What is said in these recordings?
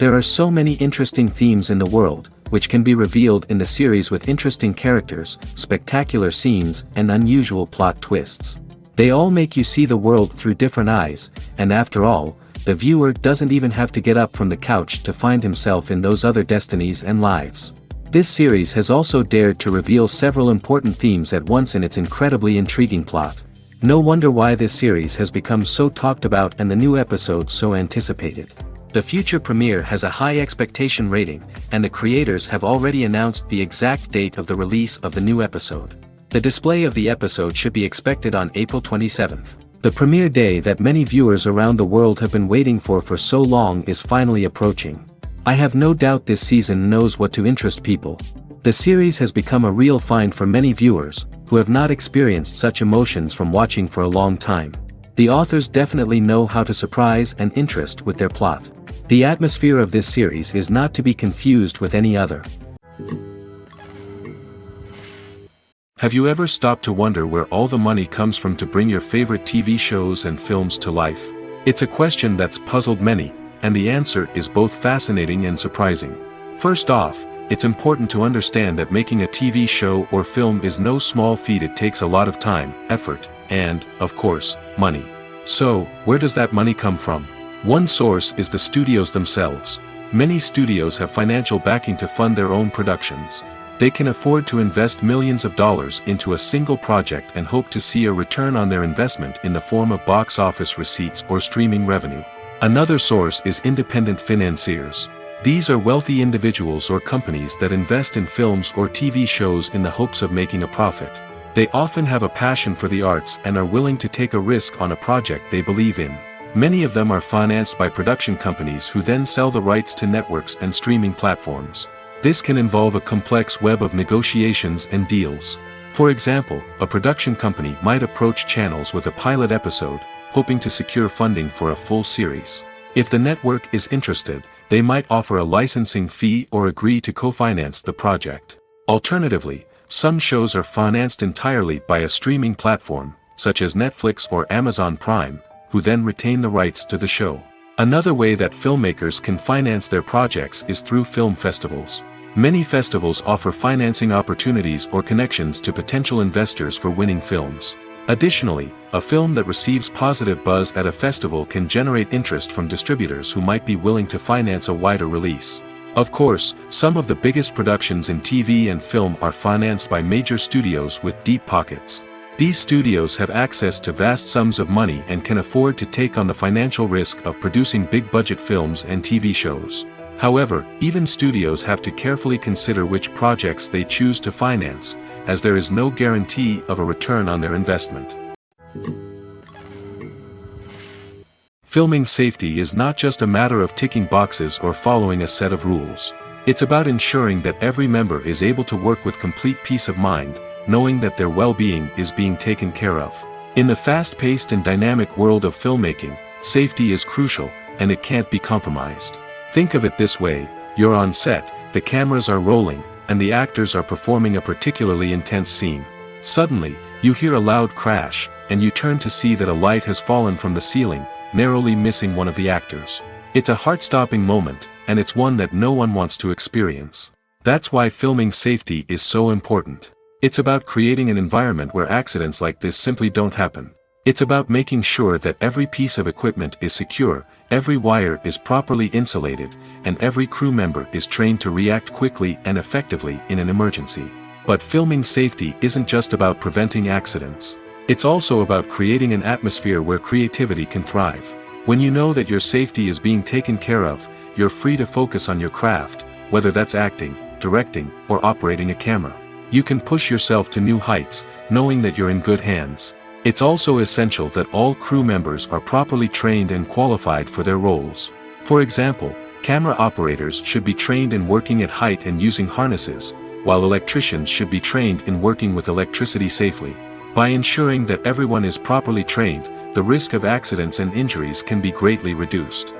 There are so many interesting themes in the world, which can be revealed in the series with interesting characters, spectacular scenes, and unusual plot twists. They all make you see the world through different eyes, and after all, the viewer doesn't even have to get up from the couch to find himself in those other destinies and lives. This series has also dared to reveal several important themes at once in its incredibly intriguing plot. No wonder why this series has become so talked about and the new episodes so anticipated. The future premiere has a high expectation rating, and the creators have already announced the exact date of the release of the new episode. The display of the episode should be expected on April 27th. The premiere day that many viewers around the world have been waiting for so long is finally approaching. I have no doubt this season knows what to interest people. The series has become a real find for many viewers, who have not experienced such emotions from watching for a long time. The authors definitely know how to surprise and interest with their plot. The atmosphere of this series is not to be confused with any other. Have you ever stopped to wonder where all the money comes from to bring your favorite TV shows and films to life? It's a question that's puzzled many, and the answer is both fascinating and surprising. First off, it's important to understand that making a TV show or film is no small feat. It takes a lot of time, effort, and, of course, money. So, where does that money come from? One source is the studios themselves. Many studios have financial backing to fund their own productions. They can afford to invest millions of dollars into a single project and hope to see a return on their investment in the form of box office receipts or streaming revenue. Another source is independent financiers. These are wealthy individuals or companies that invest in films or TV shows in the hopes of making a profit. They often have a passion for the arts and are willing to take a risk on a project they believe in. Many of them are financed by production companies who then sell the rights to networks and streaming platforms. This can involve a complex web of negotiations and deals. For example, a production company might approach channels with a pilot episode, hoping to secure funding for a full series. If the network is interested, they might offer a licensing fee or agree to co-finance the project. Alternatively, some shows are financed entirely by a streaming platform, such as Netflix or Amazon Prime, who then retain the rights to the show. Another way that filmmakers can finance their projects is through film festivals. Many festivals offer financing opportunities or connections to potential investors for winning films. Additionally, a film that receives positive buzz at a festival can generate interest from distributors who might be willing to finance a wider release. Of course, some of the biggest productions in TV and film are financed by major studios with deep pockets. These studios have access to vast sums of money and can afford to take on the financial risk of producing big-budget films and TV shows. However, even studios have to carefully consider which projects they choose to finance, as there is no guarantee of a return on their investment. Filming safety is not just a matter of ticking boxes or following a set of rules. It's about ensuring that every member is able to work with complete peace of mind, knowing that their well-being is being taken care of. In the fast-paced and dynamic world of filmmaking, safety is crucial, and it can't be compromised. Think of it this way: you're on set, the cameras are rolling, and the actors are performing a particularly intense scene. Suddenly, you hear a loud crash, and you turn to see that a light has fallen from the ceiling, narrowly missing one of the actors. It's a heart-stopping moment, and it's one that no one wants to experience. That's why filming safety is so important. It's about creating an environment where accidents like this simply don't happen. It's about making sure that every piece of equipment is secure, every wire is properly insulated, and every crew member is trained to react quickly and effectively in an emergency. But filming safety isn't just about preventing accidents. It's also about creating an atmosphere where creativity can thrive. When you know that your safety is being taken care of, you're free to focus on your craft, whether that's acting, directing, or operating a camera. You can push yourself to new heights, knowing that you're in good hands. It's also essential that all crew members are properly trained and qualified for their roles. For example, camera operators should be trained in working at height and using harnesses, while electricians should be trained in working with electricity safely. By ensuring that everyone is properly trained, the risk of accidents and injuries can be greatly reduced.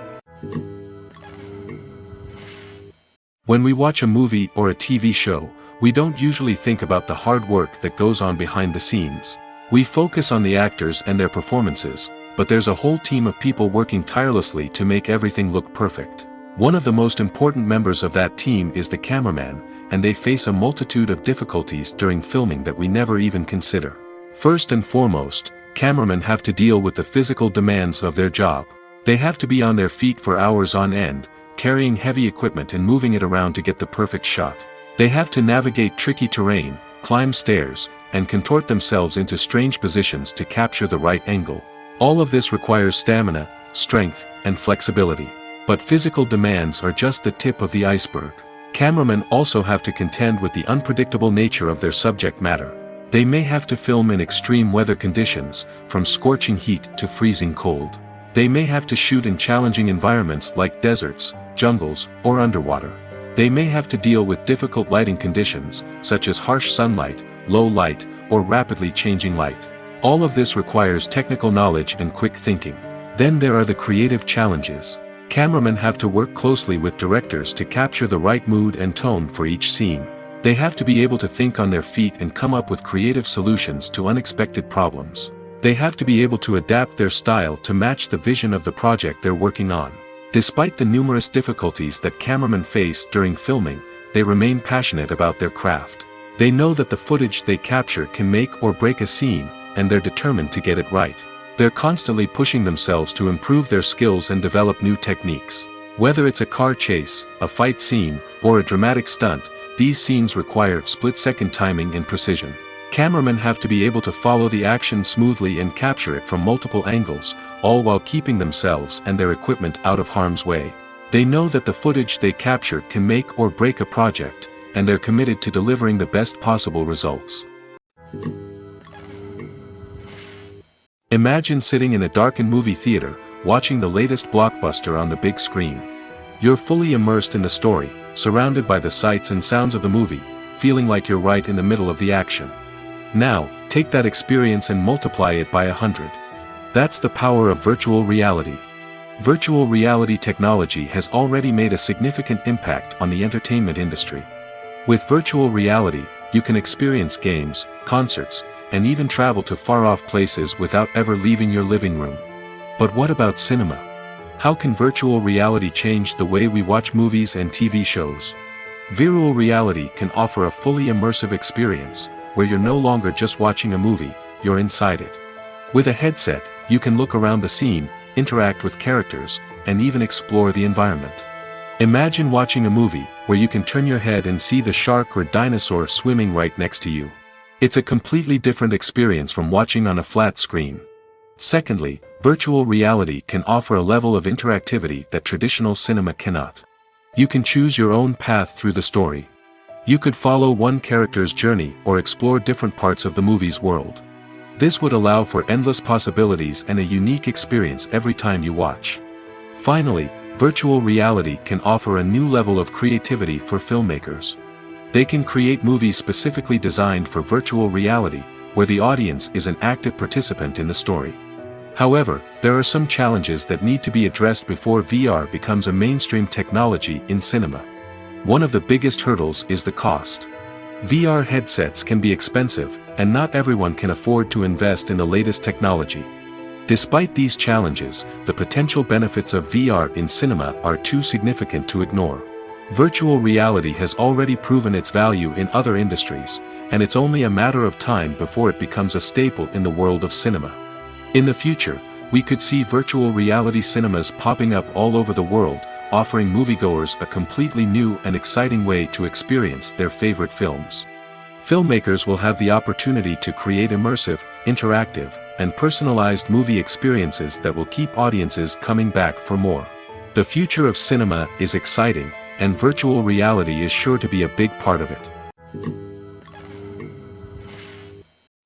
When we watch a movie or a TV show, we don't usually think about the hard work that goes on behind the scenes. We focus on the actors and their performances, but there's a whole team of people working tirelessly to make everything look perfect. One of the most important members of that team is the cameraman, and they face a multitude of difficulties during filming that we never even consider. First and foremost, cameramen have to deal with the physical demands of their job. They have to be on their feet for hours on end, carrying heavy equipment and moving it around to get the perfect shot. They have to navigate tricky terrain, climb stairs, and contort themselves into strange positions to capture the right angle. All of this requires stamina, strength, and flexibility. But physical demands are just the tip of the iceberg. Cameramen also have to contend with the unpredictable nature of their subject matter. They may have to film in extreme weather conditions, from scorching heat to freezing cold. They may have to shoot in challenging environments like deserts, jungles, or underwater. They may have to deal with difficult lighting conditions, such as harsh sunlight, low light, or rapidly changing light. All of this requires technical knowledge and quick thinking. Then there are the creative challenges. Cameramen have to work closely with directors to capture the right mood and tone for each scene. They have to be able to think on their feet and come up with creative solutions to unexpected problems. They have to be able to adapt their style to match the vision of the project they're working on. Despite the numerous difficulties that cameramen face during filming, they remain passionate about their craft. They know that the footage they capture can make or break a scene, and they're determined to get it right. They're constantly pushing themselves to improve their skills and develop new techniques. Whether it's a car chase, a fight scene, or a dramatic stunt, these scenes require split-second timing and precision. Cameramen have to be able to follow the action smoothly and capture it from multiple angles, all while keeping themselves and their equipment out of harm's way. They know that the footage they capture can make or break a project, and they're committed to delivering the best possible results. Imagine sitting in a darkened movie theater, watching the latest blockbuster on the big screen. You're fully immersed in the story, surrounded by the sights and sounds of the movie, feeling like you're right in the middle of the action. Now, take that experience and multiply it by 100. That's the power of virtual reality. Virtual reality technology has already made a significant impact on the entertainment industry. With virtual reality, you can experience games, concerts, and even travel to far-off places without ever leaving your living room. But what about cinema? How can virtual reality change the way we watch movies and TV shows? Virtual reality can offer a fully immersive experience, where you're no longer just watching a movie, you're inside it. With a headset, you can look around the scene, interact with characters, and even explore the environment. Imagine watching a movie, where you can turn your head and see the shark or dinosaur swimming right next to you. It's a completely different experience from watching on a flat screen. Secondly, virtual reality can offer a level of interactivity that traditional cinema cannot. You can choose your own path through the story. You could follow one character's journey or explore different parts of the movie's world. This would allow for endless possibilities and a unique experience every time you watch. Finally, virtual reality can offer a new level of creativity for filmmakers. They can create movies specifically designed for virtual reality, where the audience is an active participant in the story. However, there are some challenges that need to be addressed before VR becomes a mainstream technology in cinema. One of the biggest hurdles is the cost. VR headsets can be expensive, and not everyone can afford to invest in the latest technology. Despite these challenges, the potential benefits of VR in cinema are too significant to ignore. Virtual reality has already proven its value in other industries, and it's only a matter of time before it becomes a staple in the world of cinema. In the future, we could see virtual reality cinemas popping up all over the world, offering moviegoers a completely new and exciting way to experience their favorite films. Filmmakers will have the opportunity to create immersive, interactive, and personalized movie experiences that will keep audiences coming back for more. The future of cinema is exciting, and virtual reality is sure to be a big part of it.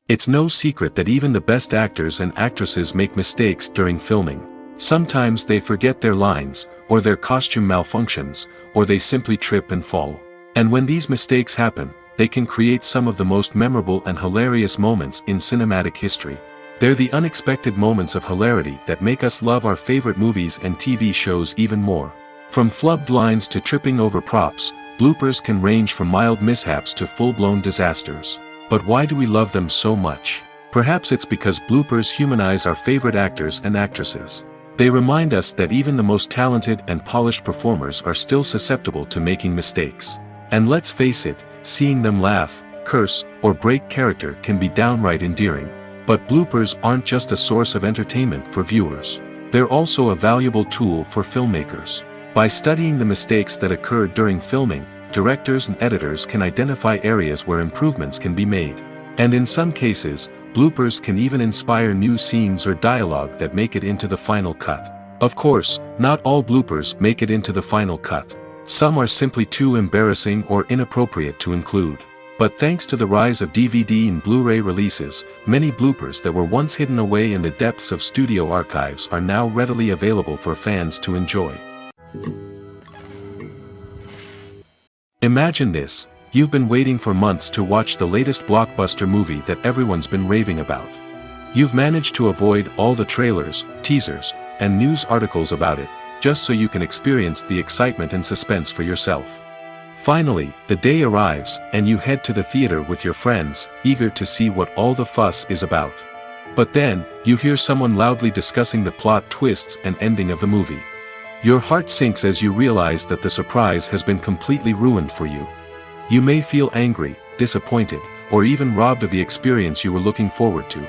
It's no secret that even the best actors and actresses make mistakes during filming. Sometimes they forget their lines, or their costume malfunctions, or they simply trip and fall. And when these mistakes happen, they can create some of the most memorable and hilarious moments in cinematic history. They're the unexpected moments of hilarity that make us love our favorite movies and TV shows even more. From flubbed lines to tripping over props, bloopers can range from mild mishaps to full-blown disasters. But why do we love them so much? Perhaps it's because bloopers humanize our favorite actors and actresses. They remind us that even the most talented and polished performers are still susceptible to making mistakes. And let's face it, seeing them laugh, curse, or break character can be downright endearing. But bloopers aren't just a source of entertainment for viewers. They're also a valuable tool for filmmakers. By studying the mistakes that occur during filming, directors and editors can identify areas where improvements can be made. And in some cases, bloopers can even inspire new scenes or dialogue that make it into the final cut. Of course, not all bloopers make it into the final cut. Some are simply too embarrassing or inappropriate to include. But thanks to the rise of DVD and Blu-ray releases, many bloopers that were once hidden away in the depths of studio archives are now readily available for fans to enjoy. Imagine this: you've been waiting for months to watch the latest blockbuster movie that everyone's been raving about. You've managed to avoid all the trailers, teasers, and news articles about it, just so you can experience the excitement and suspense for yourself. Finally, the day arrives, and you head to the theater with your friends, eager to see what all the fuss is about. But then, you hear someone loudly discussing the plot twists and ending of the movie. Your heart sinks as you realize that the surprise has been completely ruined for you. You may feel angry, disappointed, or even robbed of the experience you were looking forward to.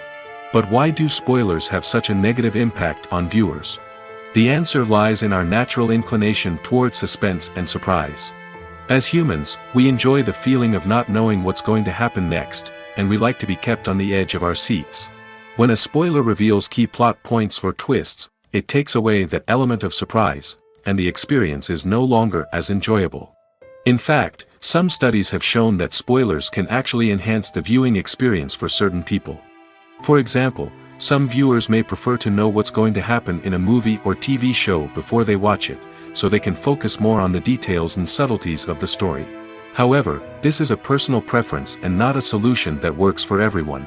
But why do spoilers have such a negative impact on viewers? The answer lies in our natural inclination towards suspense and surprise. As humans, we enjoy the feeling of not knowing what's going to happen next, and we like to be kept on the edge of our seats. When a spoiler reveals key plot points or twists, it takes away that element of surprise, and the experience is no longer as enjoyable. In fact, some studies have shown that spoilers can actually enhance the viewing experience for certain people. For example, some viewers may prefer to know what's going to happen in a movie or TV show before they watch it, so they can focus more on the details and subtleties of the story. However, this is a personal preference and not a solution that works for everyone.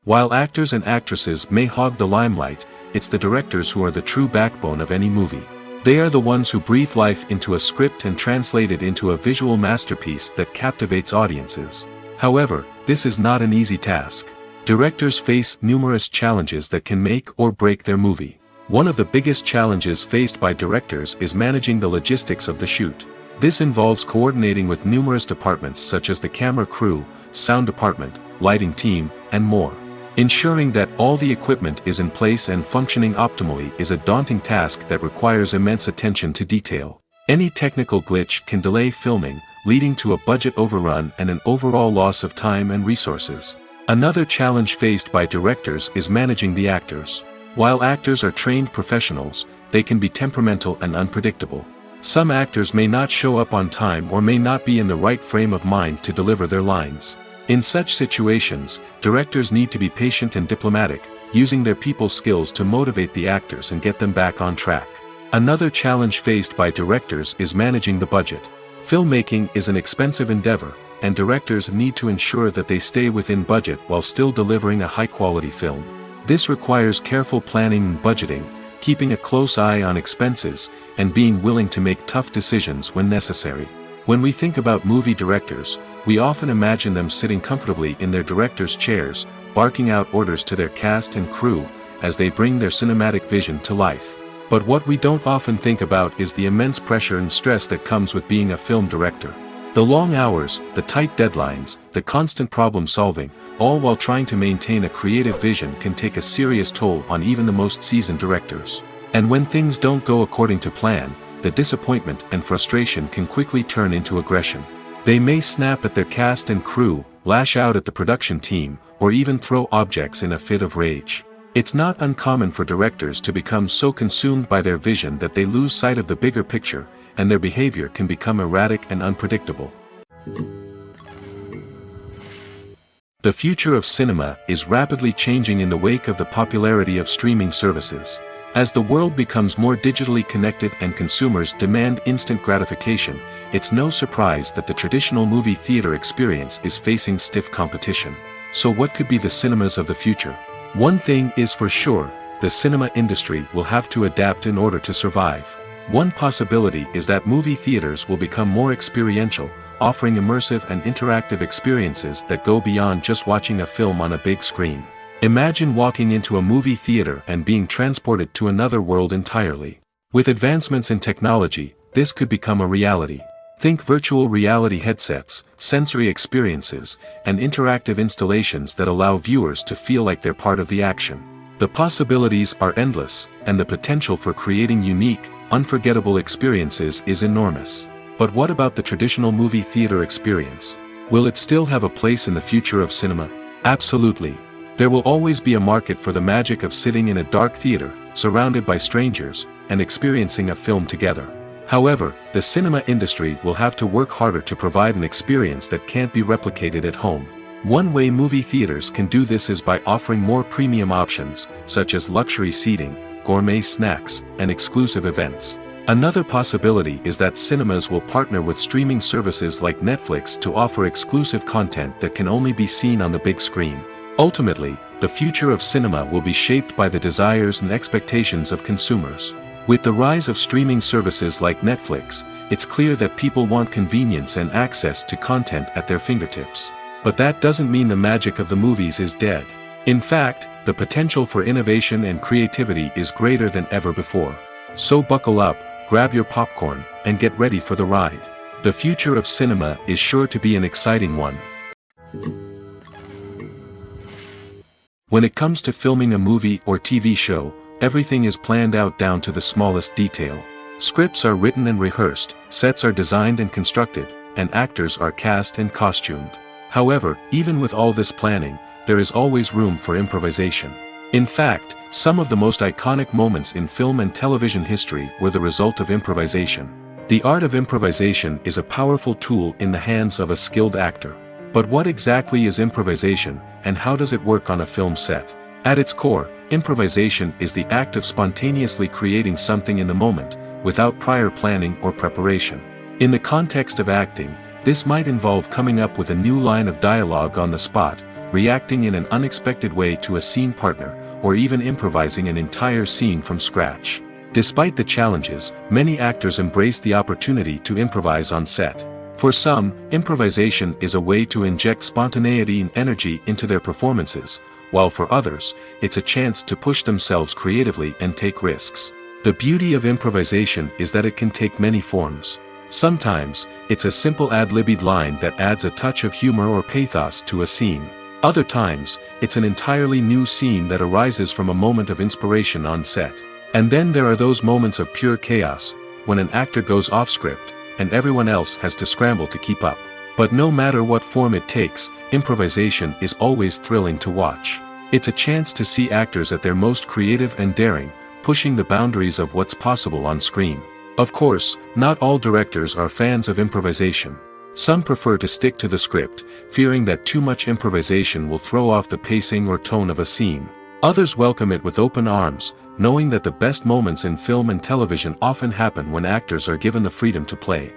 While actors and actresses may hog the limelight, it's the directors who are the true backbone of any movie. They are the ones who breathe life into a script and translate it into a visual masterpiece that captivates audiences. However, this is not an easy task. Directors face numerous challenges that can make or break their movie. One of the biggest challenges faced by directors is managing the logistics of the shoot. This involves coordinating with numerous departments such as the camera crew, sound department, lighting team, and more. Ensuring that all the equipment is in place and functioning optimally is a daunting task that requires immense attention to detail. Any technical glitch can delay filming, leading to a budget overrun and an overall loss of time and resources. Another challenge faced by directors is managing the actors. While actors are trained professionals, they can be temperamental and unpredictable. Some actors may not show up on time or may not be in the right frame of mind to deliver their lines. In such situations, directors need to be patient and diplomatic, using their people skills to motivate the actors and get them back on track. Another challenge faced by directors is managing the budget. Filmmaking is an expensive endeavor, and directors need to ensure that they stay within budget while still delivering a high-quality film. This requires careful planning and budgeting, keeping a close eye on expenses, and being willing to make tough decisions when necessary. When we think about movie directors, we often imagine them sitting comfortably in their director's chairs, barking out orders to their cast and crew, as they bring their cinematic vision to life. But what we don't often think about is the immense pressure and stress that comes with being a film director. The long hours, the tight deadlines, the constant problem solving, all while trying to maintain a creative vision can take a serious toll on even the most seasoned directors. And when things don't go according to plan, the disappointment and frustration can quickly turn into aggression. They may snap at their cast and crew, lash out at the production team, or even throw objects in a fit of rage. It's not uncommon for directors to become so consumed by their vision that they lose sight of the bigger picture, and their behavior can become erratic and unpredictable. The future of cinema is rapidly changing in the wake of the popularity of streaming services. As the world becomes more digitally connected and consumers demand instant gratification, it's no surprise that the traditional movie theater experience is facing stiff competition. So what could be the cinemas of the future? One thing is for sure, the cinema industry will have to adapt in order to survive. One possibility is that movie theaters will become more experiential, offering immersive and interactive experiences that go beyond just watching a film on a big screen. Imagine walking into a movie theater and being transported to another world entirely. With advancements in technology, this could become a reality. Think virtual reality headsets, sensory experiences, and interactive installations that allow viewers to feel like they're part of the action. The possibilities are endless, and the potential for creating unique, unforgettable experiences is enormous. But what about the traditional movie theater experience? Will it still have a place in the future of cinema? Absolutely. There will always be a market for the magic of sitting in a dark theater, surrounded by strangers, and experiencing a film together. However, the cinema industry will have to work harder to provide an experience that can't be replicated at home. One way movie theaters can do this is by offering more premium options, such as luxury seating, gourmet snacks, and exclusive events. Another possibility is that cinemas will partner with streaming services like Netflix to offer exclusive content that can only be seen on the big screen. Ultimately, the future of cinema will be shaped by the desires and expectations of consumers. With the rise of streaming services like Netflix, it's clear that people want convenience and access to content at their fingertips. But that doesn't mean the magic of the movies is dead. In fact, the potential for innovation and creativity is greater than ever before. So buckle up, grab your popcorn, and get ready for the ride. The future of cinema is sure to be an exciting one. When it comes to filming a movie or TV show, everything is planned out down to the smallest detail. Scripts are written and rehearsed, sets are designed and constructed, and actors are cast and costumed. However, even with all this planning, there is always room for improvisation. In fact, some of the most iconic moments in film and television history were the result of improvisation. The art of improvisation is a powerful tool in the hands of a skilled actor. But what exactly is improvisation, and how does it work on a film set? At its core, improvisation is the act of spontaneously creating something in the moment, without prior planning or preparation. In the context of acting, this might involve coming up with a new line of dialogue on the spot, reacting in an unexpected way to a scene partner, or even improvising an entire scene from scratch. Despite the challenges, many actors embrace the opportunity to improvise on set. For some, improvisation is a way to inject spontaneity and energy into their performances, while for others, it's a chance to push themselves creatively and take risks. The beauty of improvisation is that it can take many forms. Sometimes, it's a simple ad-libbed line that adds a touch of humor or pathos to a scene. Other times, it's an entirely new scene that arises from a moment of inspiration on set. And then there are those moments of pure chaos, when an actor goes off script, and everyone else has to scramble to keep up. But no matter what form it takes, improvisation is always thrilling to watch. It's a chance to see actors at their most creative and daring, pushing the boundaries of what's possible on screen. Of course, not all directors are fans of improvisation. Some prefer to stick to the script, fearing that too much improvisation will throw off the pacing or tone of a scene. Others welcome it with open arms, knowing that the best moments in film and television often happen when actors are given the freedom to play.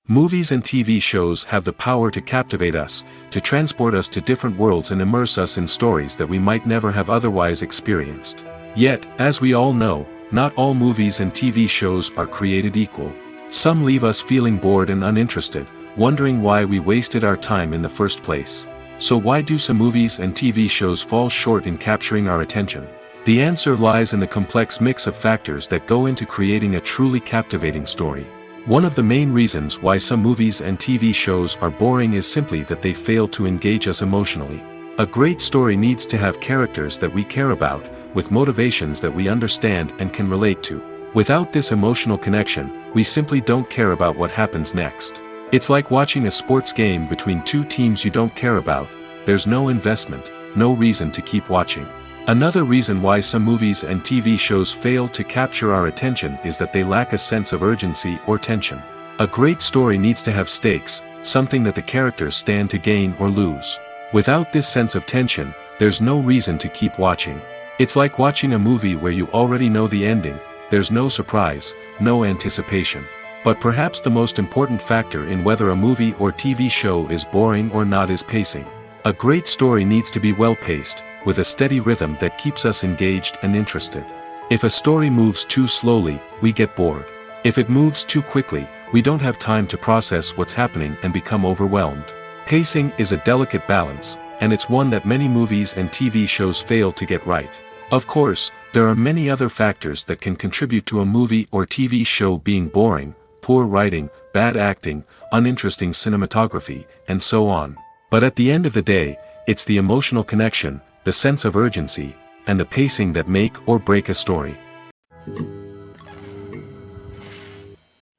Movies and TV shows have the power to captivate us, to transport us to different worlds and immerse us in stories that we might never have otherwise experienced. Yet, as we all know, not all movies and TV shows are created equal. Some leave us feeling bored and uninterested, wondering why we wasted our time in the first place. So why do some movies and TV shows fall short in capturing our attention? The answer lies in the complex mix of factors that go into creating a truly captivating story. One of the main reasons why some movies and TV shows are boring is simply that they fail to engage us emotionally. A great story needs to have characters that we care about, with motivations that we understand and can relate to. Without this emotional connection, we simply don't care about what happens next. It's like watching a sports game between two teams you don't care about. There's no investment, no reason to keep watching. Another reason why some movies and TV shows fail to capture our attention is that they lack a sense of urgency or tension. A great story needs to have stakes, something that the characters stand to gain or lose. Without this sense of tension, there's no reason to keep watching. It's like watching a movie where you already know the ending, there's no surprise, no anticipation. But perhaps the most important factor in whether a movie or TV show is boring or not is pacing. A great story needs to be well-paced, with a steady rhythm that keeps us engaged and interested. If a story moves too slowly, we get bored. If it moves too quickly, we don't have time to process what's happening and become overwhelmed. Pacing is a delicate balance, and it's one that many movies and TV shows fail to get right. Of course, there are many other factors that can contribute to a movie or TV show being boring: poor writing, bad acting, uninteresting cinematography, and so on. But at the end of the day, it's the emotional connection, the sense of urgency, and the pacing that make or break a story.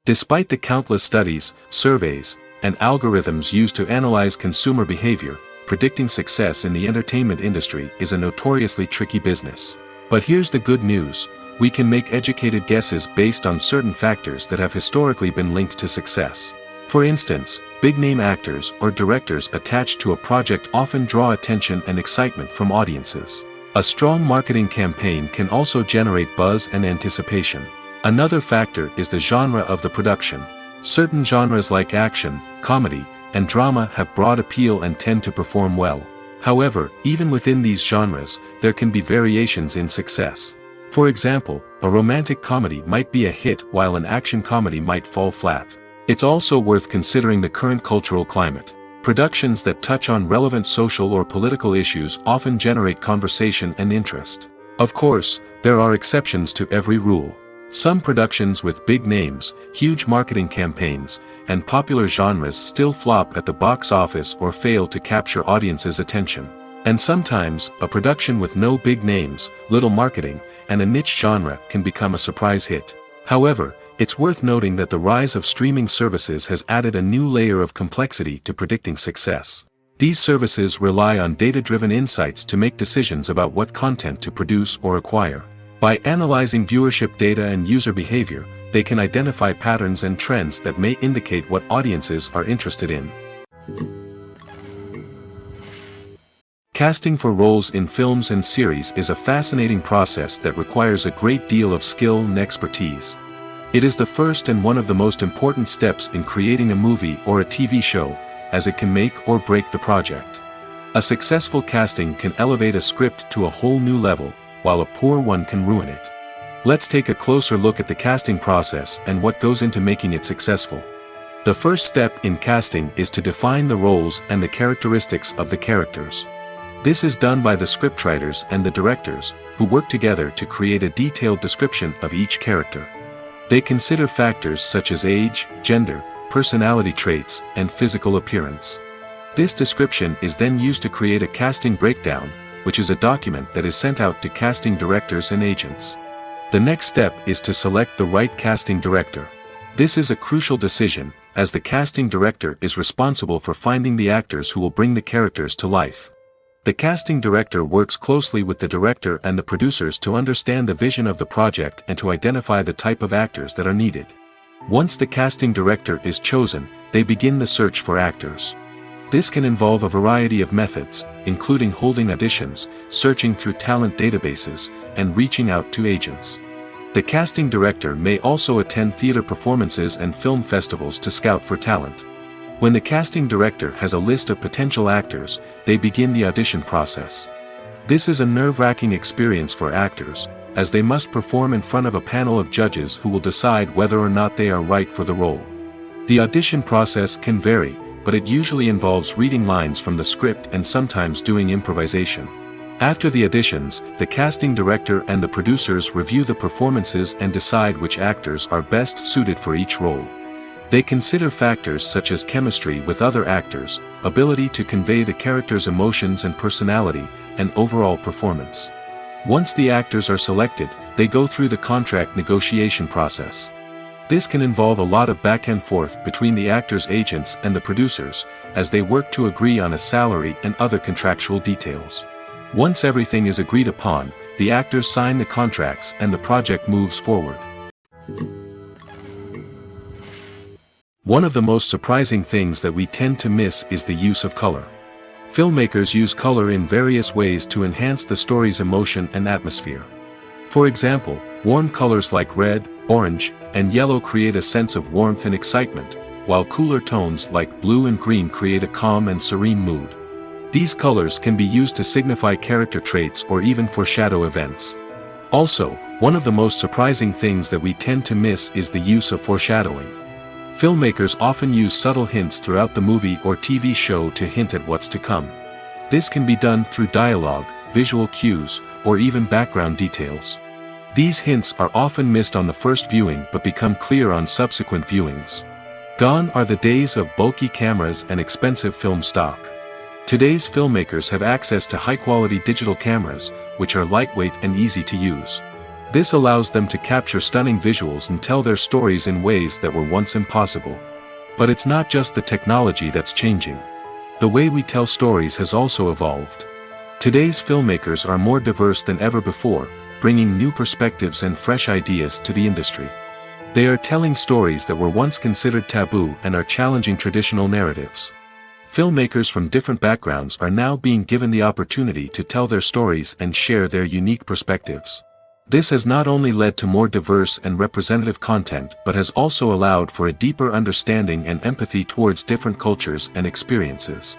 Despite the countless studies, surveys, and algorithms used to analyze consumer behavior, predicting success in the entertainment industry is a notoriously tricky business. But here's the good news: we can make educated guesses based on certain factors that have historically been linked to success. For instance, big-name actors or directors attached to a project often draw attention and excitement from audiences. A strong marketing campaign can also generate buzz and anticipation. Another factor is the genre of the production. Certain genres like action, comedy, and drama have broad appeal and tend to perform well. However, even within these genres, there can be variations in success. For example, a romantic comedy might be a hit while an action comedy might fall flat. It's also worth considering the current cultural climate. Productions that touch on relevant social or political issues often generate conversation and interest. Of course, there are exceptions to every rule. Some productions with big names, huge marketing campaigns, and popular genres still flop at the box office or fail to capture audiences' attention. And sometimes, a production with no big names, little marketing, and a niche genre can become a surprise hit. However, it's worth noting that the rise of streaming services has added a new layer of complexity to predicting success. These services rely on data-driven insights to make decisions about what content to produce or acquire. By analyzing viewership data and user behavior, they can identify patterns and trends that may indicate what audiences are interested in. Casting for roles in films and series is a fascinating process that requires a great deal of skill and expertise. It is the first and one of the most important steps in creating a movie or a TV show, as it can make or break the project. A successful casting can elevate a script to a whole new level, while a poor one can ruin it. Let's take a closer look at the casting process and what goes into making it successful. The first step in casting is to define the roles and the characteristics of the characters. This is done by the scriptwriters and the directors, who work together to create a detailed description of each character. They consider factors such as age, gender, personality traits, and physical appearance. This description is then used to create a casting breakdown, which is a document that is sent out to casting directors and agents. The next step is to select the right casting director. This is a crucial decision, as the casting director is responsible for finding the actors who will bring the characters to life. The casting director works closely with the director and the producers to understand the vision of the project and to identify the type of actors that are needed. Once the casting director is chosen, they begin the search for actors. This can involve a variety of methods, including holding auditions, searching through talent databases, and reaching out to agents. The casting director may also attend theater performances and film festivals to scout for talent. When the casting director has a list of potential actors, they begin the audition process. This is a nerve-wracking experience for actors, as they must perform in front of a panel of judges who will decide whether or not they are right for the role. The audition process can vary, but it usually involves reading lines from the script and sometimes doing improvisation. After the auditions, the casting director and the producers review the performances and decide which actors are best suited for each role. They consider factors such as chemistry with other actors, ability to convey the character's emotions and personality, and overall performance. Once the actors are selected, they go through the contract negotiation process. This can involve a lot of back and forth between the actors' agents and the producers, as they work to agree on a salary and other contractual details. Once everything is agreed upon, the actors sign the contracts and the project moves forward. One of the most surprising things that we tend to miss is the use of color. Filmmakers use color in various ways to enhance the story's emotion and atmosphere. For example, warm colors like red, orange, and yellow create a sense of warmth and excitement, while cooler tones like blue and green create a calm and serene mood. These colors can be used to signify character traits or even foreshadow events. Also, one of the most surprising things that we tend to miss is the use of foreshadowing. Filmmakers often use subtle hints throughout the movie or TV show to hint at what's to come. This can be done through dialogue, visual cues, or even background details. These hints are often missed on the first viewing but become clear on subsequent viewings. Gone are the days of bulky cameras and expensive film stock. Today's filmmakers have access to high-quality digital cameras, which are lightweight and easy to use. This allows them to capture stunning visuals and tell their stories in ways that were once impossible. But it's not just the technology that's changing. The way we tell stories has also evolved. Today's filmmakers are more diverse than ever before, bringing new perspectives and fresh ideas to the industry. They are telling stories that were once considered taboo and are challenging traditional narratives. Filmmakers from different backgrounds are now being given the opportunity to tell their stories and share their unique perspectives. This has not only led to more diverse and representative content but has also allowed for a deeper understanding and empathy towards different cultures and experiences.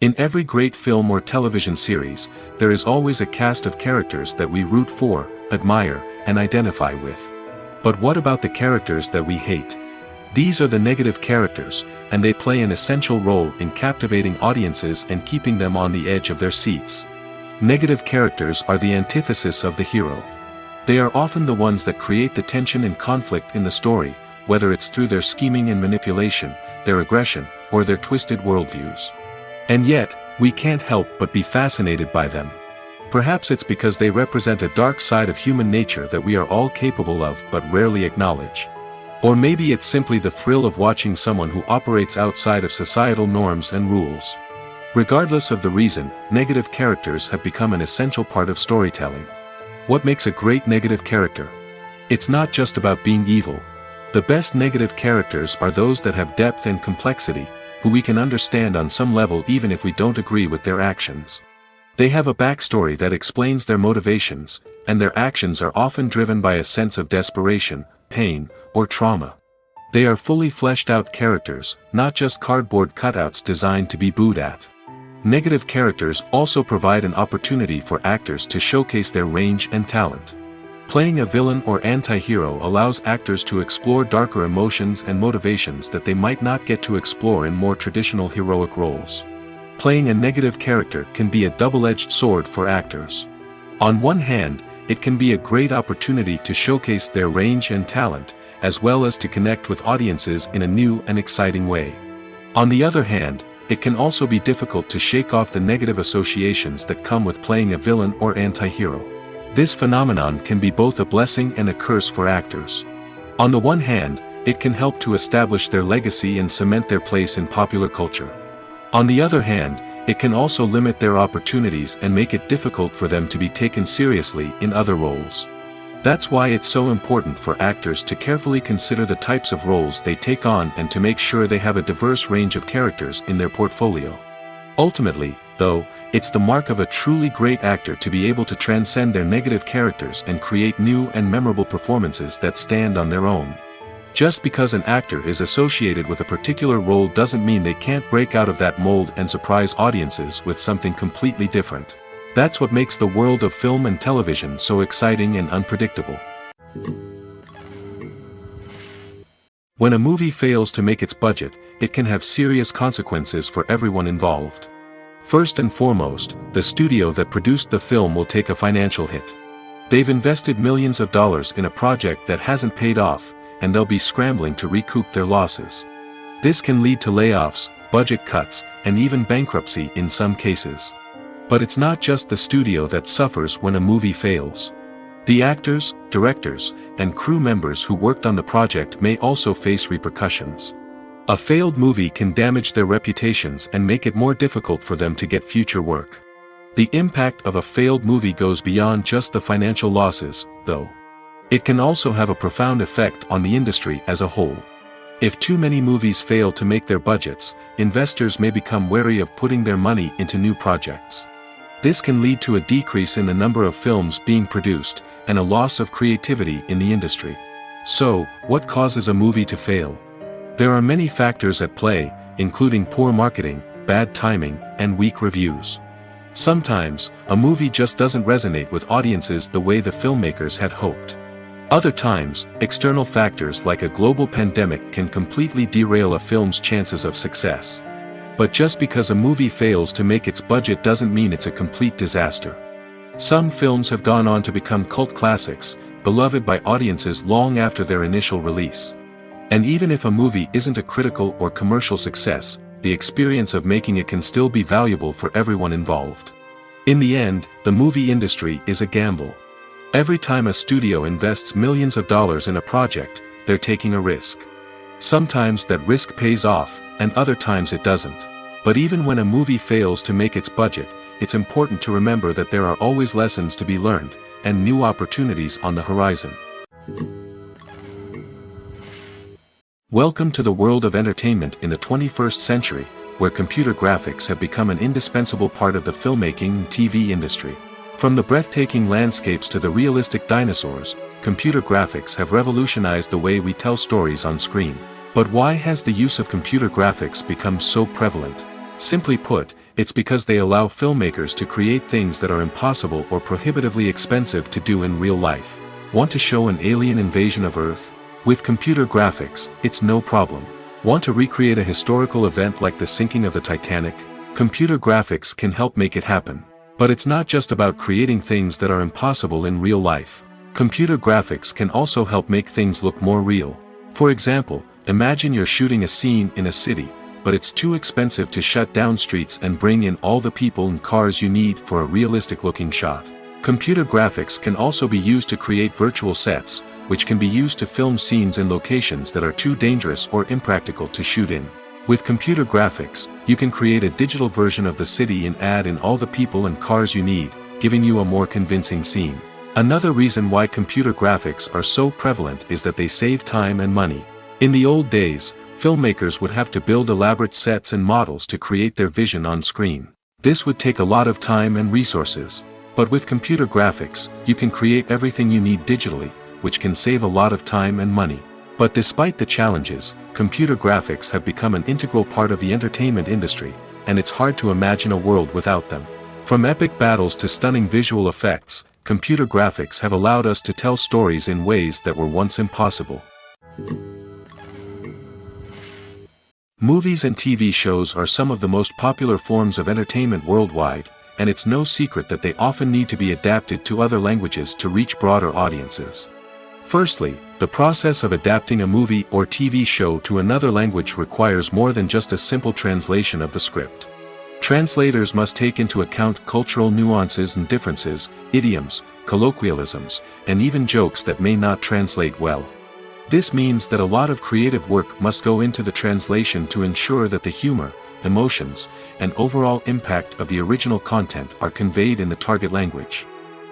In every great film or television series, there is always a cast of characters that we root for, admire, and identify with. But what about the characters that we hate? These are the negative characters, and they play an essential role in captivating audiences and keeping them on the edge of their seats. Negative characters are the antithesis of the hero. They are often the ones that create the tension and conflict in the story, whether it's through their scheming and manipulation, their aggression, or their twisted worldviews. And yet, we can't help but be fascinated by them. Perhaps it's because they represent a dark side of human nature that we are all capable of but rarely acknowledge. Or maybe it's simply the thrill of watching someone who operates outside of societal norms and rules. Regardless of the reason, negative characters have become an essential part of storytelling. What makes a great negative character? It's not just about being evil. The best negative characters are those that have depth and complexity, who we can understand on some level even if we don't agree with their actions. They have a backstory that explains their motivations, and their actions are often driven by a sense of desperation, pain, or trauma. They are fully fleshed out characters, not just cardboard cutouts designed to be booed at. Negative characters also provide an opportunity for actors to showcase their range and talent. Playing a villain or anti-hero allows actors to explore darker emotions and motivations that they might not get to explore in more traditional heroic roles. Playing a negative character can be a double-edged sword for actors. On one hand, it can be a great opportunity to showcase their range and talent, as well as to connect with audiences in a new and exciting way. On the other hand, it can also be difficult to shake off the negative associations that come with playing a villain or anti-hero. This phenomenon can be both a blessing and a curse for actors. On the one hand, it can help to establish their legacy and cement their place in popular culture. On the other hand, it can also limit their opportunities and make it difficult for them to be taken seriously in other roles. That's why it's so important for actors to carefully consider the types of roles they take on and to make sure they have a diverse range of characters in their portfolio. Ultimately, though, it's the mark of a truly great actor to be able to transcend their negative characters and create new and memorable performances that stand on their own. Just because an actor is associated with a particular role doesn't mean they can't break out of that mold and surprise audiences with something completely different. That's what makes the world of film and television so exciting and unpredictable. When a movie fails to make its budget, it can have serious consequences for everyone involved. First and foremost, the studio that produced the film will take a financial hit. They've invested millions of dollars in a project that hasn't paid off, and they'll be scrambling to recoup their losses. This can lead to layoffs, budget cuts, and even bankruptcy in some cases. But it's not just the studio that suffers when a movie fails. The actors, directors, and crew members who worked on the project may also face repercussions. A failed movie can damage their reputations and make it more difficult for them to get future work. The impact of a failed movie goes beyond just the financial losses, though. It can also have a profound effect on the industry as a whole. If too many movies fail to make their budgets, investors may become wary of putting their money into new projects. This can lead to a decrease in the number of films being produced, and a loss of creativity in the industry. So, what causes a movie to fail? There are many factors at play, including poor marketing, bad timing, and weak reviews. Sometimes, a movie just doesn't resonate with audiences the way the filmmakers had hoped. Other times, external factors like a global pandemic can completely derail a film's chances of success. But just because a movie fails to make its budget doesn't mean it's a complete disaster. Some films have gone on to become cult classics, beloved by audiences long after their initial release. And even if a movie isn't a critical or commercial success, the experience of making it can still be valuable for everyone involved. In the end, the movie industry is a gamble. Every time a studio invests millions of dollars in a project, they're taking a risk. Sometimes that risk pays off, and other times it doesn't. But even when a movie fails to make its budget, it's important to remember that there are always lessons to be learned, and new opportunities on the horizon. Welcome to the world of entertainment in the 21st century, where computer graphics have become an indispensable part of the filmmaking and TV industry. From the breathtaking landscapes to the realistic dinosaurs, computer graphics have revolutionized the way we tell stories on screen. But why has the use of computer graphics become so prevalent? Simply put, it's because they allow filmmakers to create things that are impossible or prohibitively expensive to do in real life. Want to show an alien invasion of Earth? With computer graphics, it's no problem. Want to recreate a historical event like the sinking of the Titanic? Computer graphics can help make it happen. But it's not just about creating things that are impossible in real life. Computer graphics can also help make things look more real. For example, imagine you're shooting a scene in a city, but it's too expensive to shut down streets and bring in all the people and cars you need for a realistic-looking shot. Computer graphics can also be used to create virtual sets, which can be used to film scenes in locations that are too dangerous or impractical to shoot in. With computer graphics, you can create a digital version of the city and add in all the people and cars you need, giving you a more convincing scene. Another reason why computer graphics are so prevalent is that they save time and money. In the old days, filmmakers would have to build elaborate sets and models to create their vision on screen. This would take a lot of time and resources. But with computer graphics, you can create everything you need digitally, which can save a lot of time and money. But despite the challenges, computer graphics have become an integral part of the entertainment industry, and it's hard to imagine a world without them. From epic battles to stunning visual effects, computer graphics have allowed us to tell stories in ways that were once impossible. Movies and TV shows are some of the most popular forms of entertainment worldwide, and it's no secret that they often need to be adapted to other languages to reach broader audiences. Firstly, the process of adapting a movie or TV show to another language requires more than just a simple translation of the script. Translators must take into account cultural nuances and differences, idioms, colloquialisms, and even jokes that may not translate well. This means that a lot of creative work must go into the translation to ensure that the humor, emotions, and overall impact of the original content are conveyed in the target language.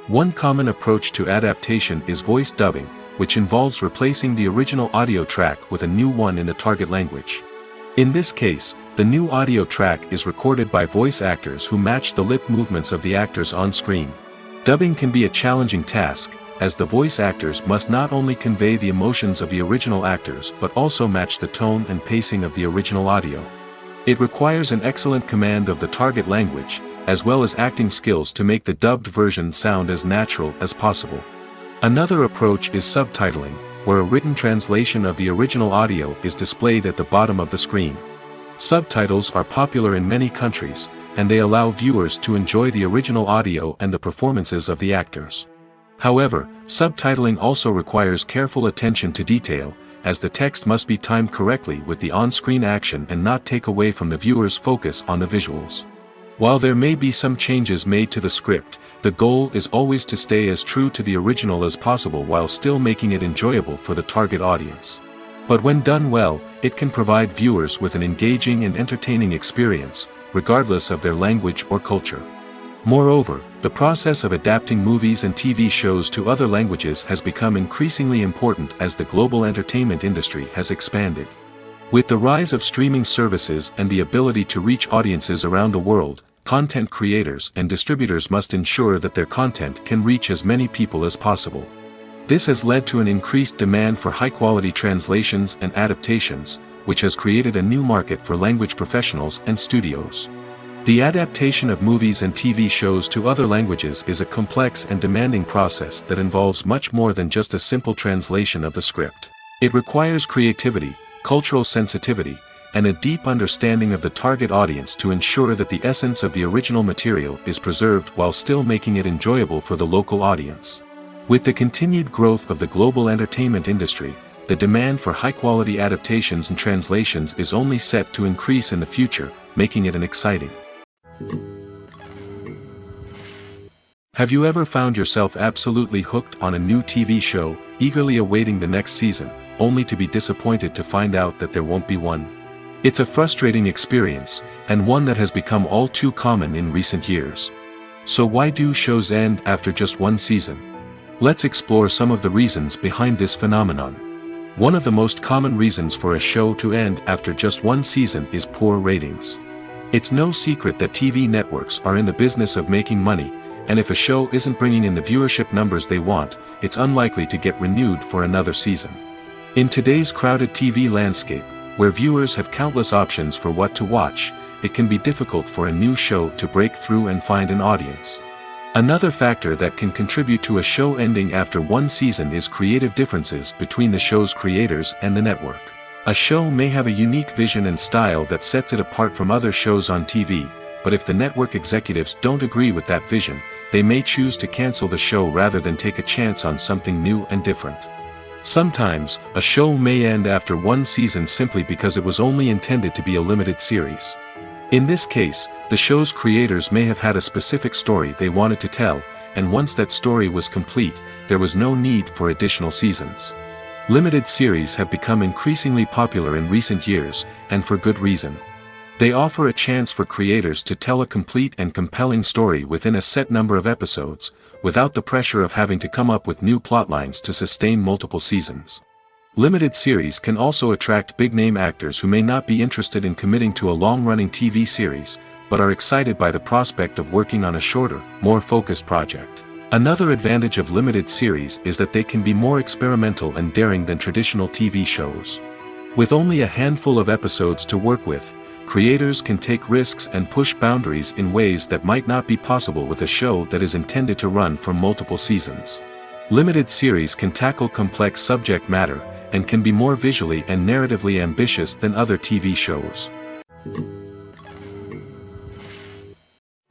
One common approach to adaptation is voice dubbing, which involves replacing the original audio track with a new one in the target language. In this case, the new audio track is recorded by voice actors who match the lip movements of the actors on screen. Dubbing can be a challenging task, as the voice actors must not only convey the emotions of the original actors but also match the tone and pacing of the original audio. It requires an excellent command of the target language, as well as acting skills to make the dubbed version sound as natural as possible. Another approach is subtitling, where a written translation of the original audio is displayed at the bottom of the screen. Subtitles are popular in many countries, and they allow viewers to enjoy the original audio and the performances of the actors. However, subtitling also requires careful attention to detail, as the text must be timed correctly with the on-screen action and not take away from the viewer's focus on the visuals. While there may be some changes made to the script, the goal is always to stay as true to the original as possible while still making it enjoyable for the target audience. But when done well, it can provide viewers with an engaging and entertaining experience, regardless of their language or culture. Moreover, the process of adapting movies and TV shows to other languages has become increasingly important as the global entertainment industry has expanded. With the rise of streaming services and the ability to reach audiences around the world, content creators and distributors must ensure that their content can reach as many people as possible. This has led to an increased demand for high-quality translations and adaptations, which has created a new market for language professionals and studios. The adaptation of movies and TV shows to other languages is a complex and demanding process that involves much more than just a simple translation of the script. It requires creativity, cultural sensitivity, and a deep understanding of the target audience to ensure that the essence of the original material is preserved while still making it enjoyable for the local audience. With the continued growth of the global entertainment industry, the demand for high-quality adaptations and translations is only set to increase in the future, making it an exciting. Have you ever found yourself absolutely hooked on a new TV show, eagerly awaiting the next season, only to be disappointed to find out that there won't be one? It's a frustrating experience, and one that has become all too common in recent years. So why do shows end after just one season? Let's explore some of the reasons behind this phenomenon. One of the most common reasons for a show to end after just one season is poor ratings. It's no secret that TV networks are in the business of making money, and if a show isn't bringing in the viewership numbers they want, it's unlikely to get renewed for another season. In today's crowded TV landscape, where viewers have countless options for what to watch, it can be difficult for a new show to break through and find an audience. Another factor that can contribute to a show ending after one season is creative differences between the show's creators and the network. A show may have a unique vision and style that sets it apart from other shows on TV, but if the network executives don't agree with that vision, they may choose to cancel the show rather than take a chance on something new and different. Sometimes, a show may end after one season simply because it was only intended to be a limited series. In this case, the show's creators may have had a specific story they wanted to tell, and once that story was complete, there was no need for additional seasons. Limited series have become increasingly popular in recent years, and for good reason. They offer a chance for creators to tell a complete and compelling story within a set number of episodes, without the pressure of having to come up with new plotlines to sustain multiple seasons. Limited series can also attract big-name actors who may not be interested in committing to a long-running TV series, but are excited by the prospect of working on a shorter, more focused project. Another advantage of limited series is that they can be more experimental and daring than traditional TV shows. With only a handful of episodes to work with, creators can take risks and push boundaries in ways that might not be possible with a show that is intended to run for multiple seasons. Limited series can tackle complex subject matter, and can be more visually and narratively ambitious than other TV shows.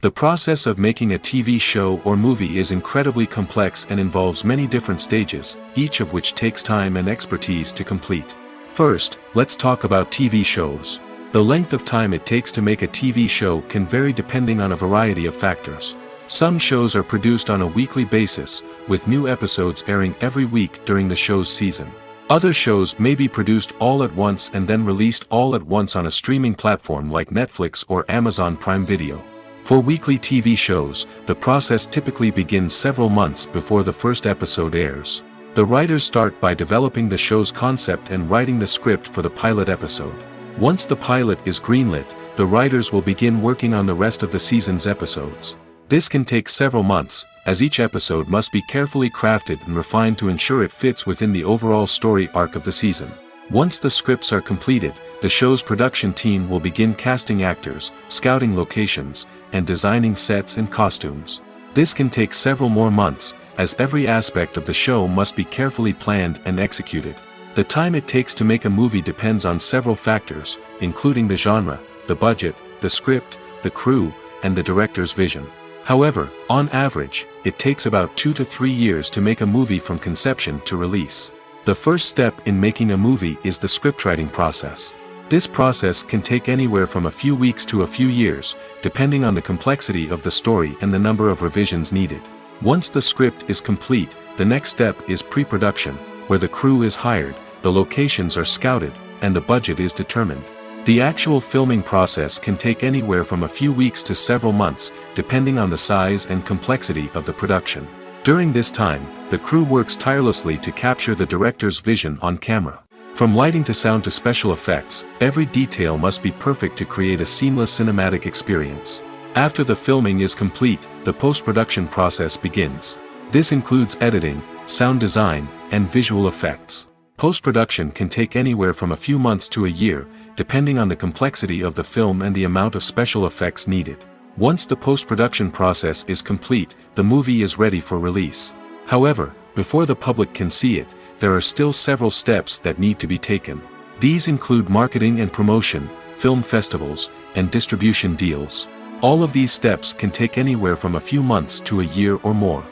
The process of making a TV show or movie is incredibly complex and involves many different stages, each of which takes time and expertise to complete. First, let's talk about TV shows. The length of time it takes to make a TV show can vary depending on a variety of factors. Some shows are produced on a weekly basis, with new episodes airing every week during the show's season. Other shows may be produced all at once and then released all at once on a streaming platform like Netflix or Amazon Prime Video. For weekly TV shows, the process typically begins several months before the first episode airs. The writers start by developing the show's concept and writing the script for the pilot episode. Once the pilot is greenlit, the writers will begin working on the rest of the season's episodes. This can take several months, as each episode must be carefully crafted and refined to ensure it fits within the overall story arc of the season. Once the scripts are completed, the show's production team will begin casting actors, scouting locations, and designing sets and costumes. This can take several more months, as every aspect of the show must be carefully planned and executed. The time it takes to make a movie depends on several factors, including the genre, the budget, the script, the crew, and the director's vision. However, on average, it takes about 2 to 3 years to make a movie from conception to release. The first step in making a movie is the scriptwriting process. This process can take anywhere from a few weeks to a few years, depending on the complexity of the story and the number of revisions needed. Once the script is complete, the next step is pre-production, where the crew is hired, the locations are scouted, and the budget is determined. The actual filming process can take anywhere from a few weeks to several months, depending on the size and complexity of the production. During this time, the crew works tirelessly to capture the director's vision on camera. From lighting to sound to special effects, every detail must be perfect to create a seamless cinematic experience. After the filming is complete, the post-production process begins. This includes editing, sound design, and visual effects. Post-production can take anywhere from a few months to a year, depending on the complexity of the film and the amount of special effects needed. Once the post-production process is complete, the movie is ready for release. However, before the public can see it, there are still several steps that need to be taken. These include marketing and promotion, film festivals, and distribution deals. All of these steps can take anywhere from a few months to a year or more.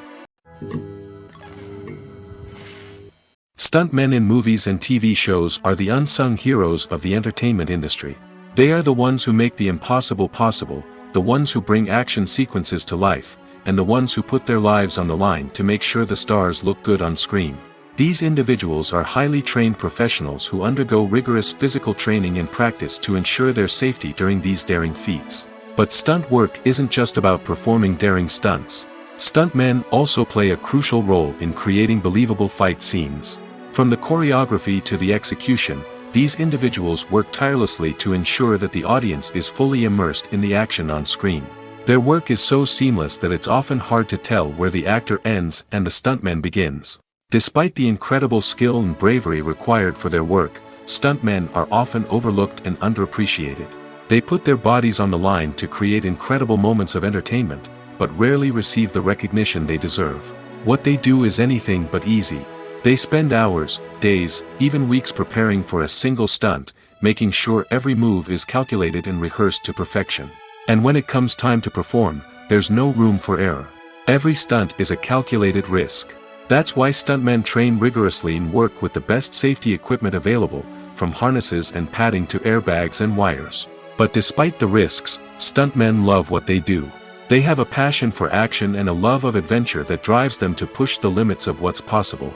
Stuntmen in movies and TV shows are the unsung heroes of the entertainment industry. They are the ones who make the impossible possible, the ones who bring action sequences to life, and the ones who put their lives on the line to make sure the stars look good on screen. These individuals are highly trained professionals who undergo rigorous physical training and practice to ensure their safety during these daring feats. But stunt work isn't just about performing daring stunts. Stuntmen also play a crucial role in creating believable fight scenes. From the choreography to the execution, these individuals work tirelessly to ensure that the audience is fully immersed in the action on screen. Their work is so seamless that it's often hard to tell where the actor ends and the stuntman begins. Despite the incredible skill and bravery required for their work, stuntmen are often overlooked and underappreciated. They put their bodies on the line to create incredible moments of entertainment, but rarely receive the recognition they deserve. What they do is anything but easy. They spend hours, days, even weeks preparing for a single stunt, making sure every move is calculated and rehearsed to perfection. And when it comes time to perform, there's no room for error. Every stunt is a calculated risk. That's why stuntmen train rigorously and work with the best safety equipment available, from harnesses and padding to airbags and wires. But despite the risks, stuntmen love what they do. They have a passion for action and a love of adventure that drives them to push the limits of what's possible.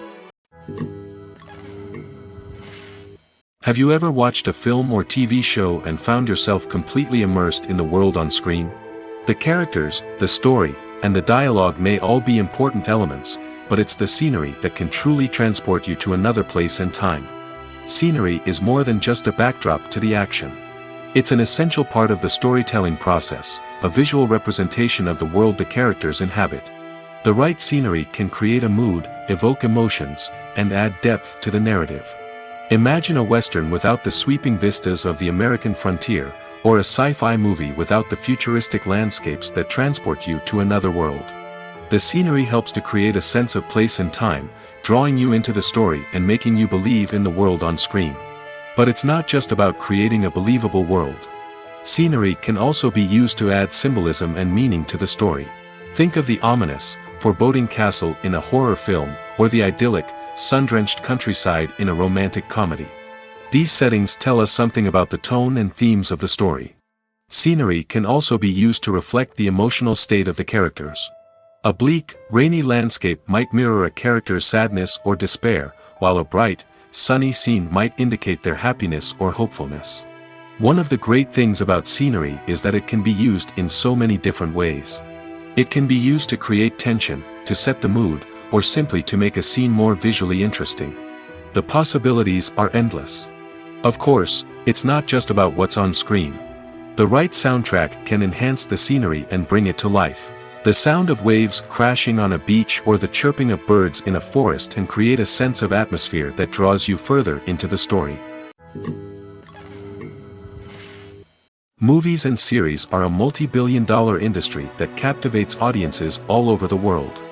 Have you ever watched a film or TV show and found yourself completely immersed in the world on screen? The characters, the story, and the dialogue may all be important elements, but it's the scenery that can truly transport you to another place and time. Scenery is more than just a backdrop to the action. It's an essential part of the storytelling process, a visual representation of the world the characters inhabit. The right scenery can create a mood, evoke emotions, and add depth to the narrative. Imagine a Western without the sweeping vistas of the American frontier, or a sci-fi movie without the futuristic landscapes that transport you to another world. The scenery helps to create a sense of place and time, drawing you into the story and making you believe in the world on screen. But it's not just about creating a believable world. Scenery can also be used to add symbolism and meaning to the story. Think of the ominous, foreboding castle in a horror film, or the idyllic, sun-drenched countryside in a romantic comedy. These settings tell us something about the tone and themes of the story. Scenery can also be used to reflect the emotional state of the characters. A bleak, rainy landscape might mirror a character's sadness or despair, while a bright, sunny scene might indicate their happiness or hopefulness. One of the great things about scenery is that it can be used in so many different ways. It can be used to create tension, to set the mood, or simply to make a scene more visually interesting. The possibilities are endless. Of course, it's not just about what's on screen. The right soundtrack can enhance the scenery and bring it to life. The sound of waves crashing on a beach or the chirping of birds in a forest can create a sense of atmosphere that draws you further into the story. Movies and series are a multi-billion-dollar industry that captivates audiences all over the world.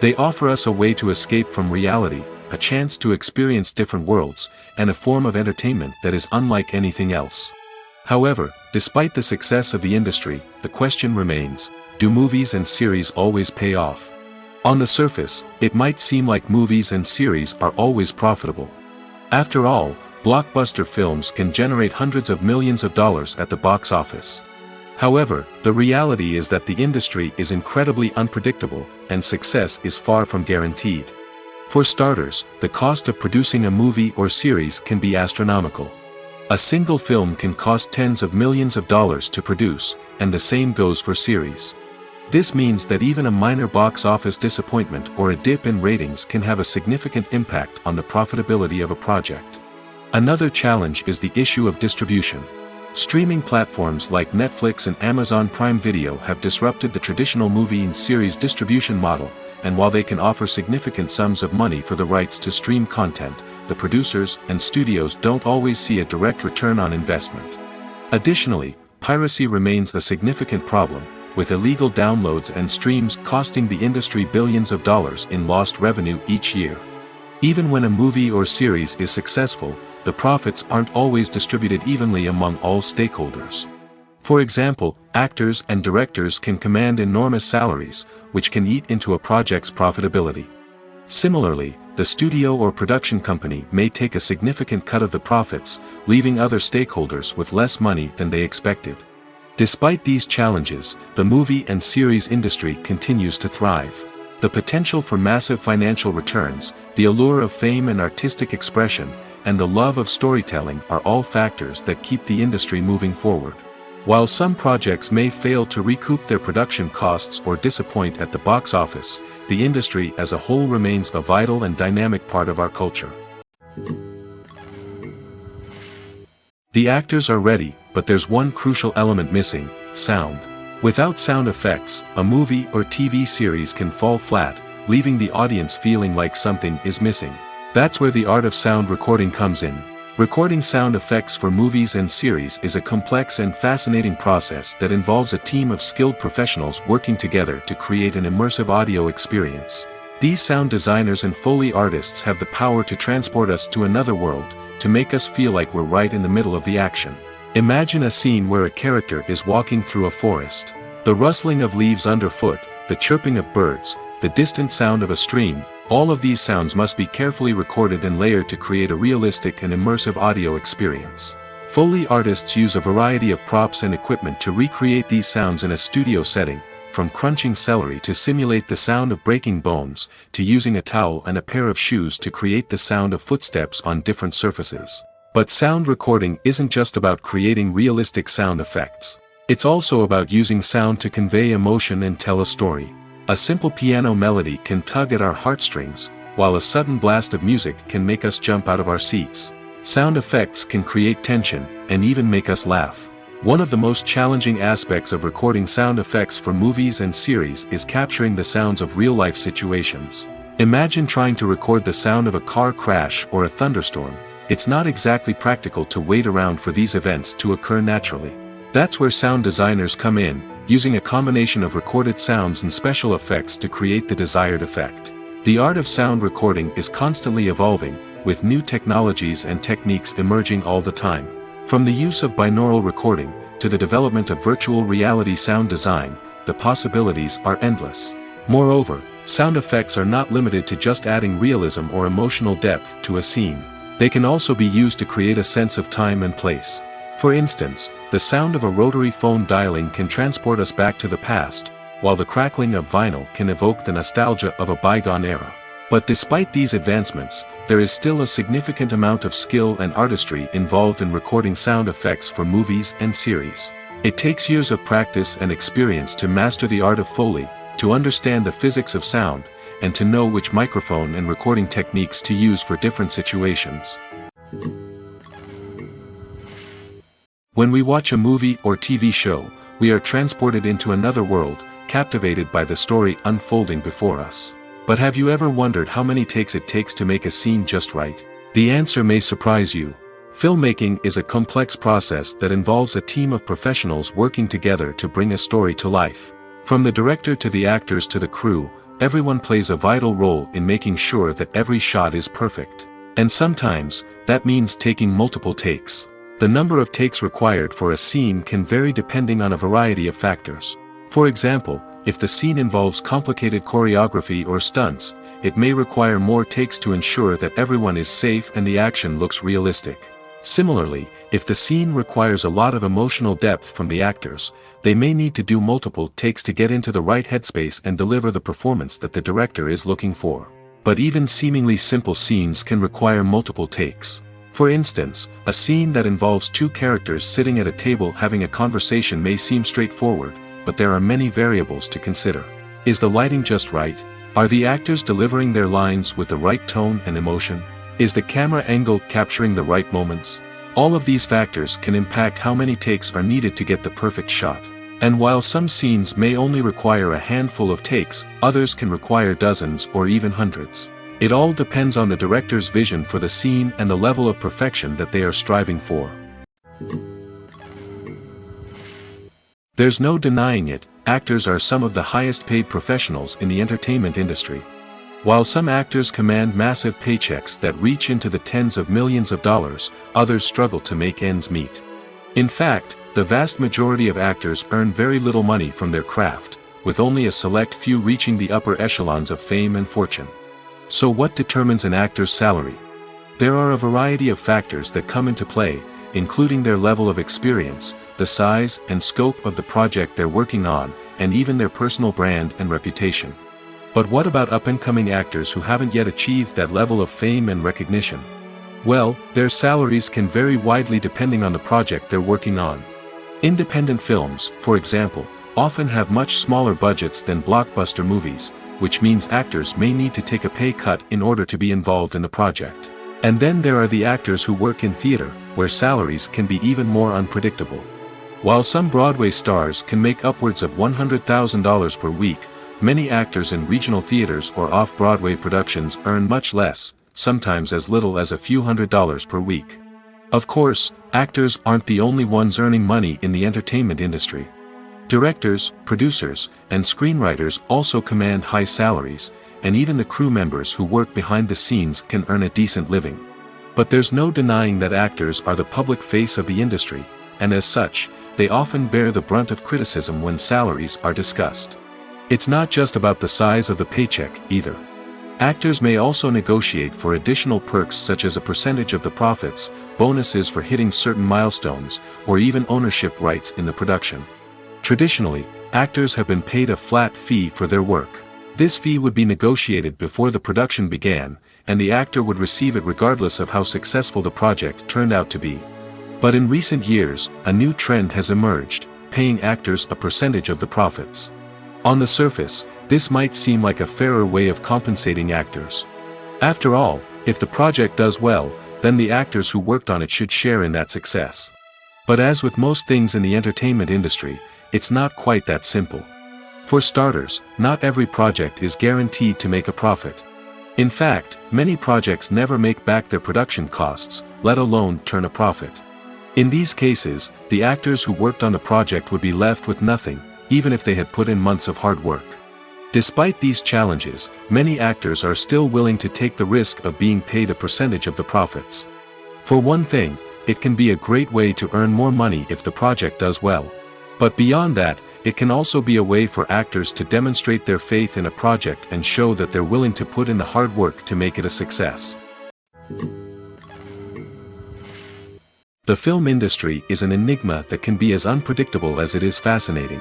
They offer us a way to escape from reality, a chance to experience different worlds, and a form of entertainment that is unlike anything else. However, despite the success of the industry, the question remains: do movies and series always pay off? On the surface, it might seem like movies and series are always profitable. After all, blockbuster films can generate hundreds of millions of dollars at the box office. However, the reality is that the industry is incredibly unpredictable, and success is far from guaranteed. For starters, the cost of producing a movie or series can be astronomical. A single film can cost tens of millions of dollars to produce, and the same goes for series. This means that even a minor box office disappointment or a dip in ratings can have a significant impact on the profitability of a project. Another challenge is the issue of distribution. Streaming platforms like Netflix and Amazon Prime Video have disrupted the traditional movie and series distribution model, and while they can offer significant sums of money for the rights to stream content, the producers and studios don't always see a direct return on investment. Additionally, piracy remains a significant problem, with illegal downloads and streams costing the industry billions of dollars in lost revenue each year. Even when a movie or series is successful, the profits aren't always distributed evenly among all stakeholders. For example, actors and directors can command enormous salaries, which can eat into a project's profitability. Similarly, the studio or production company may take a significant cut of the profits, leaving other stakeholders with less money than they expected. Despite these challenges, the movie and series industry continues to thrive. The potential for massive financial returns, the allure of fame and artistic expression, and the love of storytelling are all factors that keep the industry moving forward. While some projects may fail to recoup their production costs or disappoint at the box office, the industry as a whole remains a vital and dynamic part of our culture. The actors are ready, but there's one crucial element missing: sound. Without sound effects, a movie or TV series can fall flat, leaving the audience feeling like something is missing. That's where the art of sound recording comes in. Recording sound effects for movies and series is a complex and fascinating process that involves a team of skilled professionals working together to create an immersive audio experience. These sound designers and Foley artists have the power to transport us to another world, to make us feel like we're right in the middle of the action. Imagine a scene where a character is walking through a forest. The rustling of leaves underfoot, the chirping of birds, the distant sound of a stream, all of these sounds must be carefully recorded and layered to create a realistic and immersive audio experience. Foley artists use a variety of props and equipment to recreate these sounds in a studio setting, from crunching celery to simulate the sound of breaking bones, to using a towel and a pair of shoes to create the sound of footsteps on different surfaces. But sound recording isn't just about creating realistic sound effects. It's also about using sound to convey emotion and tell a story. A simple piano melody can tug at our heartstrings, while a sudden blast of music can make us jump out of our seats. Sound effects can create tension, and even make us laugh. One of the most challenging aspects of recording sound effects for movies and series is capturing the sounds of real-life situations. Imagine trying to record the sound of a car crash or a thunderstorm. It's not exactly practical to wait around for these events to occur naturally. That's where sound designers come in, using a combination of recorded sounds and special effects to create the desired effect. The art of sound recording is constantly evolving, with new technologies and techniques emerging all the time. From the use of binaural recording, to the development of virtual reality sound design, the possibilities are endless. Moreover, sound effects are not limited to just adding realism or emotional depth to a scene. They can also be used to create a sense of time and place. For instance, the sound of a rotary phone dialing can transport us back to the past, while the crackling of vinyl can evoke the nostalgia of a bygone era. But despite these advancements, there is still a significant amount of skill and artistry involved in recording sound effects for movies and series. It takes years of practice and experience to master the art of Foley, to understand the physics of sound, and to know which microphone and recording techniques to use for different situations. When we watch a movie or TV show, we are transported into another world, captivated by the story unfolding before us. But have you ever wondered how many takes it takes to make a scene just right? The answer may surprise you. Filmmaking is a complex process that involves a team of professionals working together to bring a story to life. From the director to the actors to the crew, everyone plays a vital role in making sure that every shot is perfect. And sometimes, that means taking multiple takes. The number of takes required for a scene can vary depending on a variety of factors. For example, if the scene involves complicated choreography or stunts, it may require more takes to ensure that everyone is safe and the action looks realistic. Similarly, if the scene requires a lot of emotional depth from the actors, they may need to do multiple takes to get into the right headspace and deliver the performance that the director is looking for. But even seemingly simple scenes can require multiple takes. For instance, a scene that involves two characters sitting at a table having a conversation may seem straightforward, but there are many variables to consider. Is the lighting just right? Are the actors delivering their lines with the right tone and emotion? Is the camera angle capturing the right moments? All of these factors can impact how many takes are needed to get the perfect shot. And while some scenes may only require a handful of takes, others can require dozens or even hundreds. It all depends on the director's vision for the scene and the level of perfection that they are striving for. There's no denying it, actors are some of the highest paid professionals in the entertainment industry. While some actors command massive paychecks that reach into the tens of millions of dollars, others struggle to make ends meet. In fact, the vast majority of actors earn very little money from their craft, with only a select few reaching the upper echelons of fame and fortune. So what determines an actor's salary? There are a variety of factors that come into play, including their level of experience, the size and scope of the project they're working on, and even their personal brand and reputation. But what about up-and-coming actors who haven't yet achieved that level of fame and recognition? Well, their salaries can vary widely depending on the project they're working on. Independent films, for example, often have much smaller budgets than blockbuster movies, which means actors may need to take a pay cut in order to be involved in the project. And then there are the actors who work in theater, where salaries can be even more unpredictable. While some Broadway stars can make upwards of $100,000 per week, many actors in regional theaters or off-Broadway productions earn much less, sometimes as little as a few $100s per week. Of course, actors aren't the only ones earning money in the entertainment industry. Directors, producers, and screenwriters also command high salaries, and even the crew members who work behind the scenes can earn a decent living. But there's no denying that actors are the public face of the industry, and as such, they often bear the brunt of criticism when salaries are discussed. It's not just about the size of the paycheck, either. Actors may also negotiate for additional perks such as a percentage of the profits, bonuses for hitting certain milestones, or even ownership rights in the production. Traditionally, actors have been paid a flat fee for their work. This fee would be negotiated before the production began, and the actor would receive it regardless of how successful the project turned out to be. But in recent years, a new trend has emerged, paying actors a percentage of the profits. On the surface, this might seem like a fairer way of compensating actors. After all, if the project does well, then the actors who worked on it should share in that success. But as with most things in the entertainment industry, it's not quite that simple. For starters, not every project is guaranteed to make a profit. In fact, many projects never make back their production costs, let alone turn a profit. In these cases, the actors who worked on the project would be left with nothing, even if they had put in months of hard work. Despite these challenges, many actors are still willing to take the risk of being paid a percentage of the profits. For one thing, it can be a great way to earn more money if the project does well. But beyond that, it can also be a way for actors to demonstrate their faith in a project and show that they're willing to put in the hard work to make it a success. The film industry is an enigma that can be as unpredictable as it is fascinating.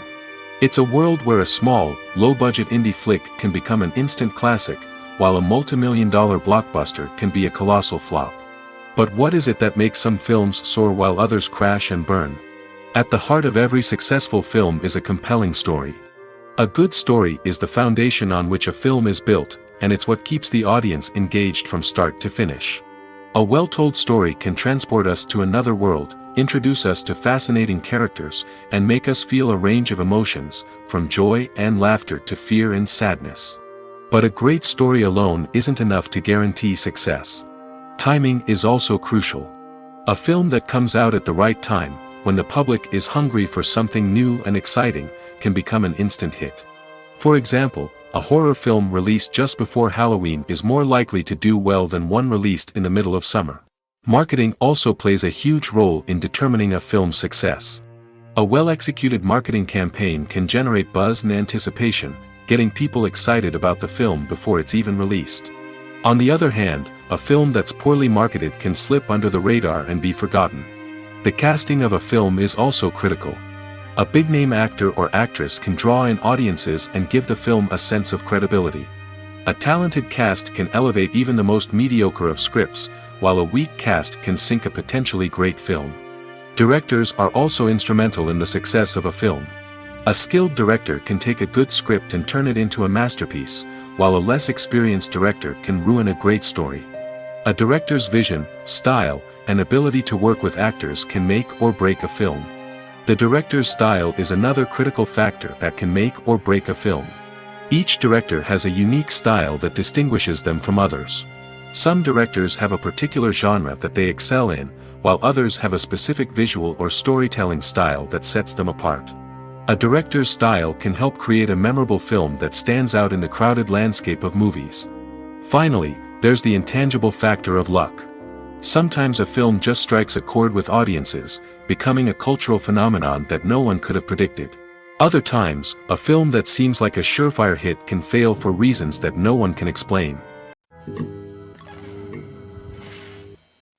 It's a world where a small, low-budget indie flick can become an instant classic, while a multi-million-dollar blockbuster can be a colossal flop. But what is it that makes some films soar while others crash and burn? At the heart of every successful film is a compelling story. A good story is the foundation on which a film is built, and it's what keeps the audience engaged from start to finish. A well-told story can transport us to another world, introduce us to fascinating characters, and make us feel a range of emotions, from joy and laughter to fear and sadness. But a great story alone isn't enough to guarantee success. Timing is also crucial. A film that comes out at the right time, when the public is hungry for something new and exciting, can become an instant hit. For example, a horror film released just before Halloween is more likely to do well than one released in the middle of summer. Marketing also plays a huge role in determining a film's success. A well-executed marketing campaign can generate buzz and anticipation, getting people excited about the film before it's even released. On the other hand, a film that's poorly marketed can slip under the radar and be forgotten. The casting of a film is also critical. A big-name actor or actress can draw in audiences and give the film a sense of credibility. A talented cast can elevate even the most mediocre of scripts, while a weak cast can sink a potentially great film. Directors are also instrumental in the success of a film. A skilled director can take a good script and turn it into a masterpiece, while a less experienced director can ruin a great story. A director's vision, style, and ability to work with actors can make or break a film. The director's style is another critical factor that can make or break a film. Each director has a unique style that distinguishes them from others. Some directors have a particular genre that they excel in, while others have a specific visual or storytelling style that sets them apart. A director's style can help create a memorable film that stands out in the crowded landscape of movies. Finally, there's the intangible factor of luck. Sometimes a film just strikes a chord with audiences, becoming a cultural phenomenon that no one could have predicted. Other times, a film that seems like a surefire hit can fail for reasons that no one can explain.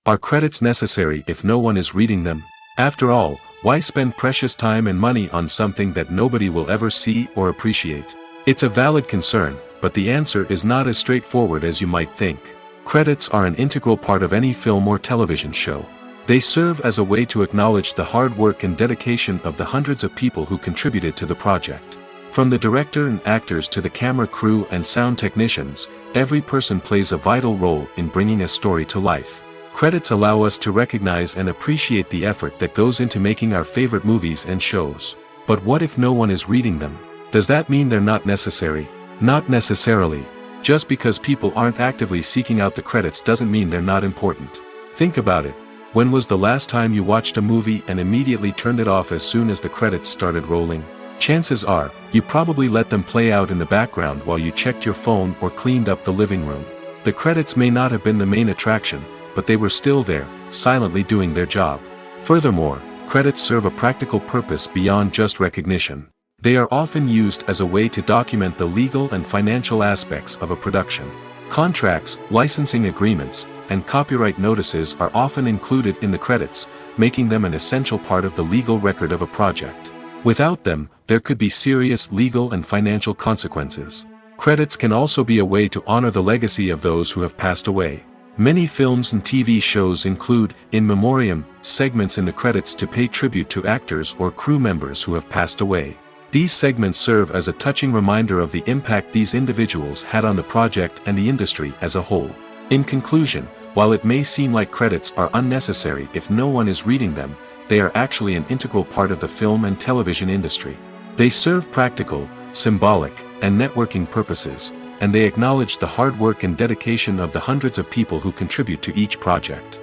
Are credits necessary if no one is reading them? After all, why spend precious time and money on something that nobody will ever see or appreciate? It's a valid concern, but the answer is not as straightforward as you might think. Credits are an integral part of any film or television show. They serve as a way to acknowledge the hard work and dedication of the hundreds of people who contributed to the project. From the director and actors to the camera crew and sound technicians, every person plays a vital role in bringing a story to life. Credits allow us to recognize and appreciate the effort that goes into making our favorite movies and shows. But what if no one is reading them? Does that mean they're not necessary? Not necessarily. Just because people aren't actively seeking out the credits doesn't mean they're not important. Think about it. When was the last time you watched a movie and immediately turned it off as soon as the credits started rolling? Chances are, you probably let them play out in the background while you checked your phone or cleaned up the living room. The credits may not have been the main attraction, but they were still there, silently doing their job. Furthermore, credits serve a practical purpose beyond just recognition. They are often used as a way to document the legal and financial aspects of a production. Contracts, licensing agreements, and copyright notices are often included in the credits, making them an essential part of the legal record of a project. Without them, there could be serious legal and financial consequences. Credits can also be a way to honor the legacy of those who have passed away. Many films and TV shows include, in memoriam, segments in the credits to pay tribute to actors or crew members who have passed away. These segments serve as a touching reminder of the impact these individuals had on the project and the industry as a whole. In conclusion, while it may seem like credits are unnecessary if no one is reading them, they are actually an integral part of the film and television industry. They serve practical, symbolic, and networking purposes, and they acknowledge the hard work and dedication of the hundreds of people who contribute to each project.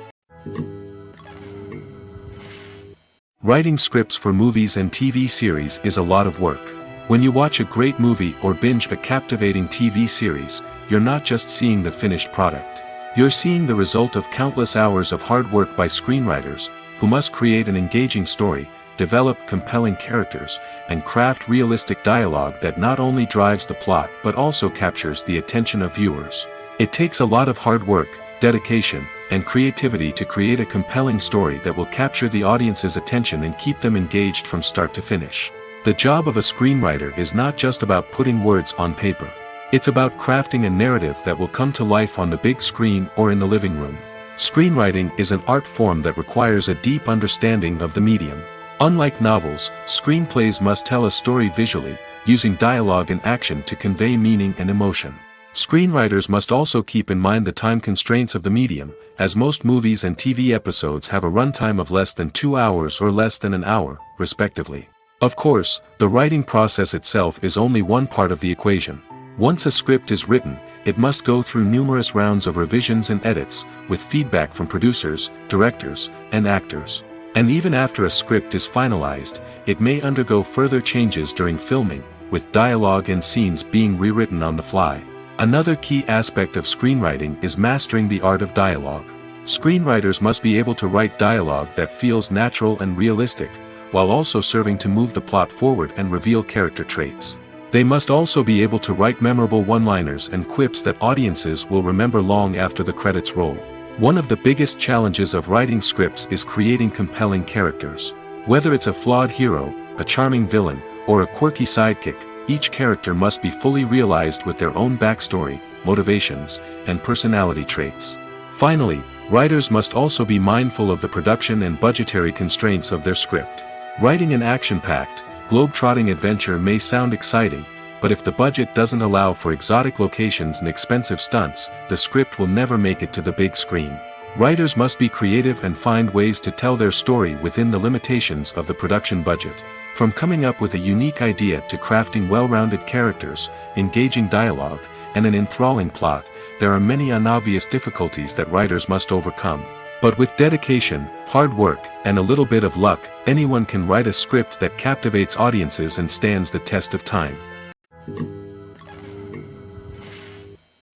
Writing scripts for movies and TV series is a lot of work. When you watch a great movie or binge a captivating TV series, you're not just seeing the finished product. You're seeing the result of countless hours of hard work by screenwriters, who must create an engaging story, develop compelling characters, and craft realistic dialogue that not only drives the plot but also captures the attention of viewers. It takes a lot of hard work, dedication, and creativity to create a compelling story that will capture the audience's attention and keep them engaged from start to finish. The job of a screenwriter is not just about putting words on paper. It's about crafting a narrative that will come to life on the big screen or in the living room. Screenwriting is an art form that requires a deep understanding of the medium. Unlike novels, screenplays must tell a story visually, using dialogue and action to convey meaning and emotion. Screenwriters must also keep in mind the time constraints of the medium, as most movies and TV episodes have a runtime of less than 2 hours or less than an hour, respectively. Of course, the writing process itself is only one part of the equation. Once a script is written, it must go through numerous rounds of revisions and edits, with feedback from producers, directors, and actors. And even after a script is finalized, it may undergo further changes during filming, with dialogue and scenes being rewritten on the fly. Another key aspect of screenwriting is mastering the art of dialogue. Screenwriters must be able to write dialogue that feels natural and realistic, while also serving to move the plot forward and reveal character traits. They must also be able to write memorable one-liners and quips that audiences will remember long after the credits roll. One of the biggest challenges of writing scripts is creating compelling characters. Whether it's a flawed hero, a charming villain, or a quirky sidekick, each character must be fully realized with their own backstory, motivations, and personality traits. Finally, writers must also be mindful of the production and budgetary constraints of their script. Writing an action-packed, globe-trotting adventure may sound exciting, but if the budget doesn't allow for exotic locations and expensive stunts, the script will never make it to the big screen. Writers must be creative and find ways to tell their story within the limitations of the production budget. From coming up with a unique idea to crafting well-rounded characters, engaging dialogue, and an enthralling plot, there are many unobvious difficulties that writers must overcome. But with dedication, hard work, and a little bit of luck, anyone can write a script that captivates audiences and stands the test of time.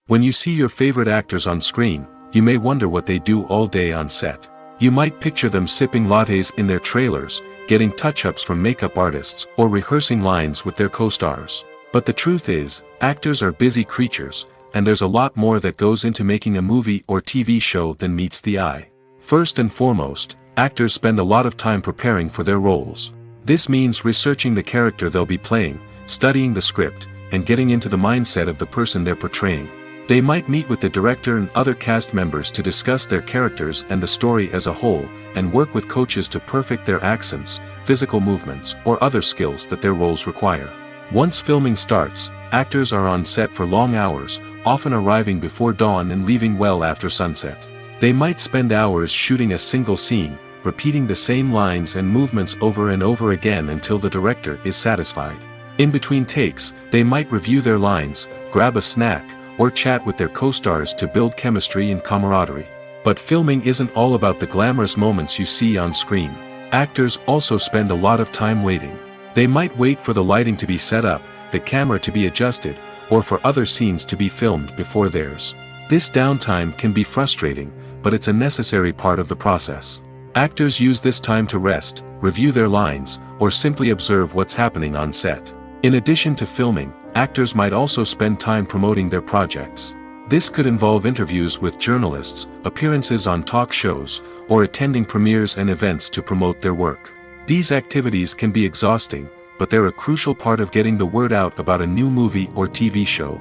When you see your favorite actors on screen, you may wonder what they do all day on set. You might picture them sipping lattes in their trailers, getting touch-ups from makeup artists, or rehearsing lines with their co-stars. But the truth is, actors are busy creatures, and there's a lot more that goes into making a movie or TV show than meets the eye. First and foremost, actors spend a lot of time preparing for their roles. This means researching the character they'll be playing, studying the script, and getting into the mindset of the person they're portraying. They might meet with the director and other cast members to discuss their characters and the story as a whole, and work with coaches to perfect their accents, physical movements, or other skills that their roles require. Once filming starts, actors are on set for long hours, often arriving before dawn and leaving well after sunset. They might spend hours shooting a single scene, repeating the same lines and movements over and over again until the director is satisfied. In between takes, they might review their lines, grab a snack, or chat with their co-stars to build chemistry and camaraderie. But filming isn't all about the glamorous moments you see on screen. Actors also spend a lot of time waiting. They might wait for the lighting to be set up, the camera to be adjusted, or for other scenes to be filmed before theirs. This downtime can be frustrating, but it's a necessary part of the process. Actors use this time to rest, review their lines, or simply observe what's happening on set. In addition to filming, actors might also spend time promoting their projects. This could involve interviews with journalists, appearances on talk shows, or attending premieres and events to promote their work. These activities can be exhausting, but they're a crucial part of getting the word out about a new movie or TV show.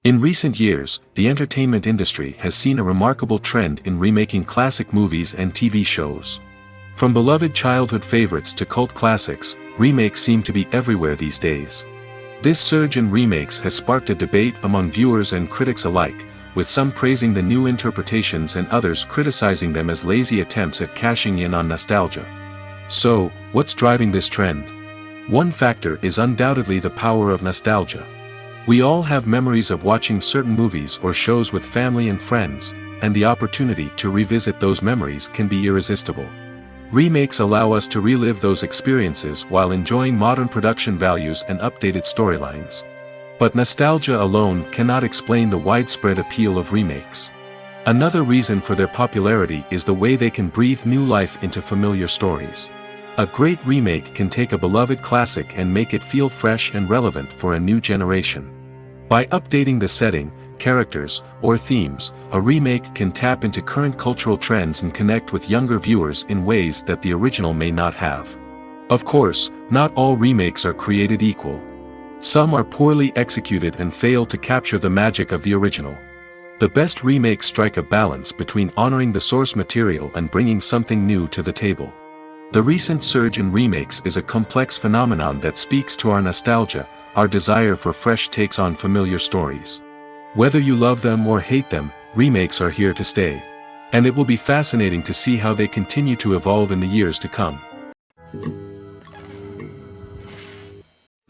In recent years, the entertainment industry has seen a remarkable trend in remaking classic movies and TV shows. From beloved childhood favorites to cult classics, remakes seem to be everywhere these days. This surge in remakes has sparked a debate among viewers and critics alike, with some praising the new interpretations and others criticizing them as lazy attempts at cashing in on nostalgia. So, what's driving this trend? One factor is undoubtedly the power of nostalgia. We all have memories of watching certain movies or shows with family and friends, and the opportunity to revisit those memories can be irresistible. Remakes allow us to relive those experiences while enjoying modern production values and updated storylines. But nostalgia alone cannot explain the widespread appeal of remakes. Another reason for their popularity is the way they can breathe new life into familiar stories. A great remake can take a beloved classic and make it feel fresh and relevant for a new generation. By updating the setting, characters, or themes, a remake can tap into current cultural trends and connect with younger viewers in ways that the original may not have. Of course, not all remakes are created equal. Some are poorly executed and fail to capture the magic of the original. The best remakes strike a balance between honoring the source material and bringing something new to the table. The recent surge in remakes is a complex phenomenon that speaks to our nostalgia, our desire for fresh takes on familiar stories. Whether you love them or hate them, remakes are here to stay. And it will be fascinating to see how they continue to evolve in the years to come.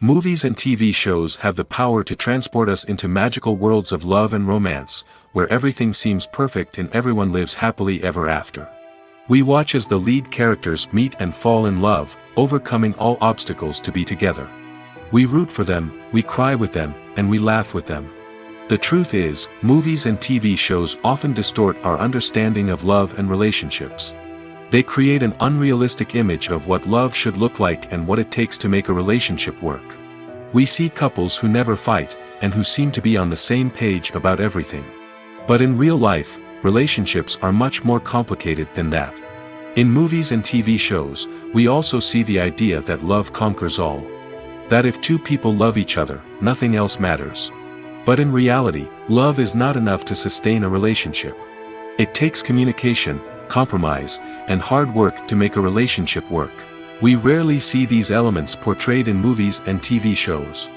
Movies and TV shows have the power to transport us into magical worlds of love and romance, where everything seems perfect and everyone lives happily ever after. We watch as the lead characters meet and fall in love, overcoming all obstacles to be together. We root for them, we cry with them, and we laugh with them. The truth is, movies and TV shows often distort our understanding of love and relationships. They create an unrealistic image of what love should look like and what it takes to make a relationship work. We see couples who never fight, and who seem to be on the same page about everything. But in real life, relationships are much more complicated than that. In movies and TV shows, we also see the idea that love conquers all. That if two people love each other, nothing else matters. But in reality, love is not enough to sustain a relationship. It takes communication, compromise, and hard work to make a relationship work. We rarely see these elements portrayed in movies and TV shows.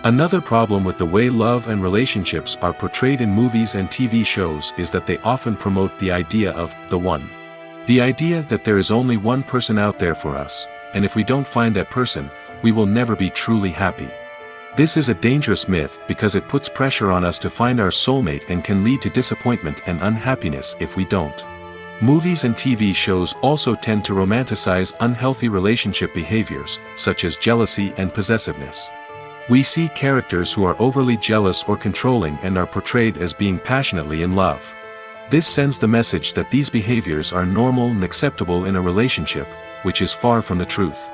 Another problem with the way love and relationships are portrayed in movies and TV shows is that they often promote the idea of the one. The idea that there is only one person out there for us, and if we don't find that person, we will never be truly happy. This is a dangerous myth because it puts pressure on us to find our soulmate and can lead to disappointment and unhappiness if we don't. Movies and TV shows also tend to romanticize unhealthy relationship behaviors, such as jealousy and possessiveness. We see characters who are overly jealous or controlling and are portrayed as being passionately in love. This sends the message that these behaviors are normal and acceptable in a relationship, which is far from the truth.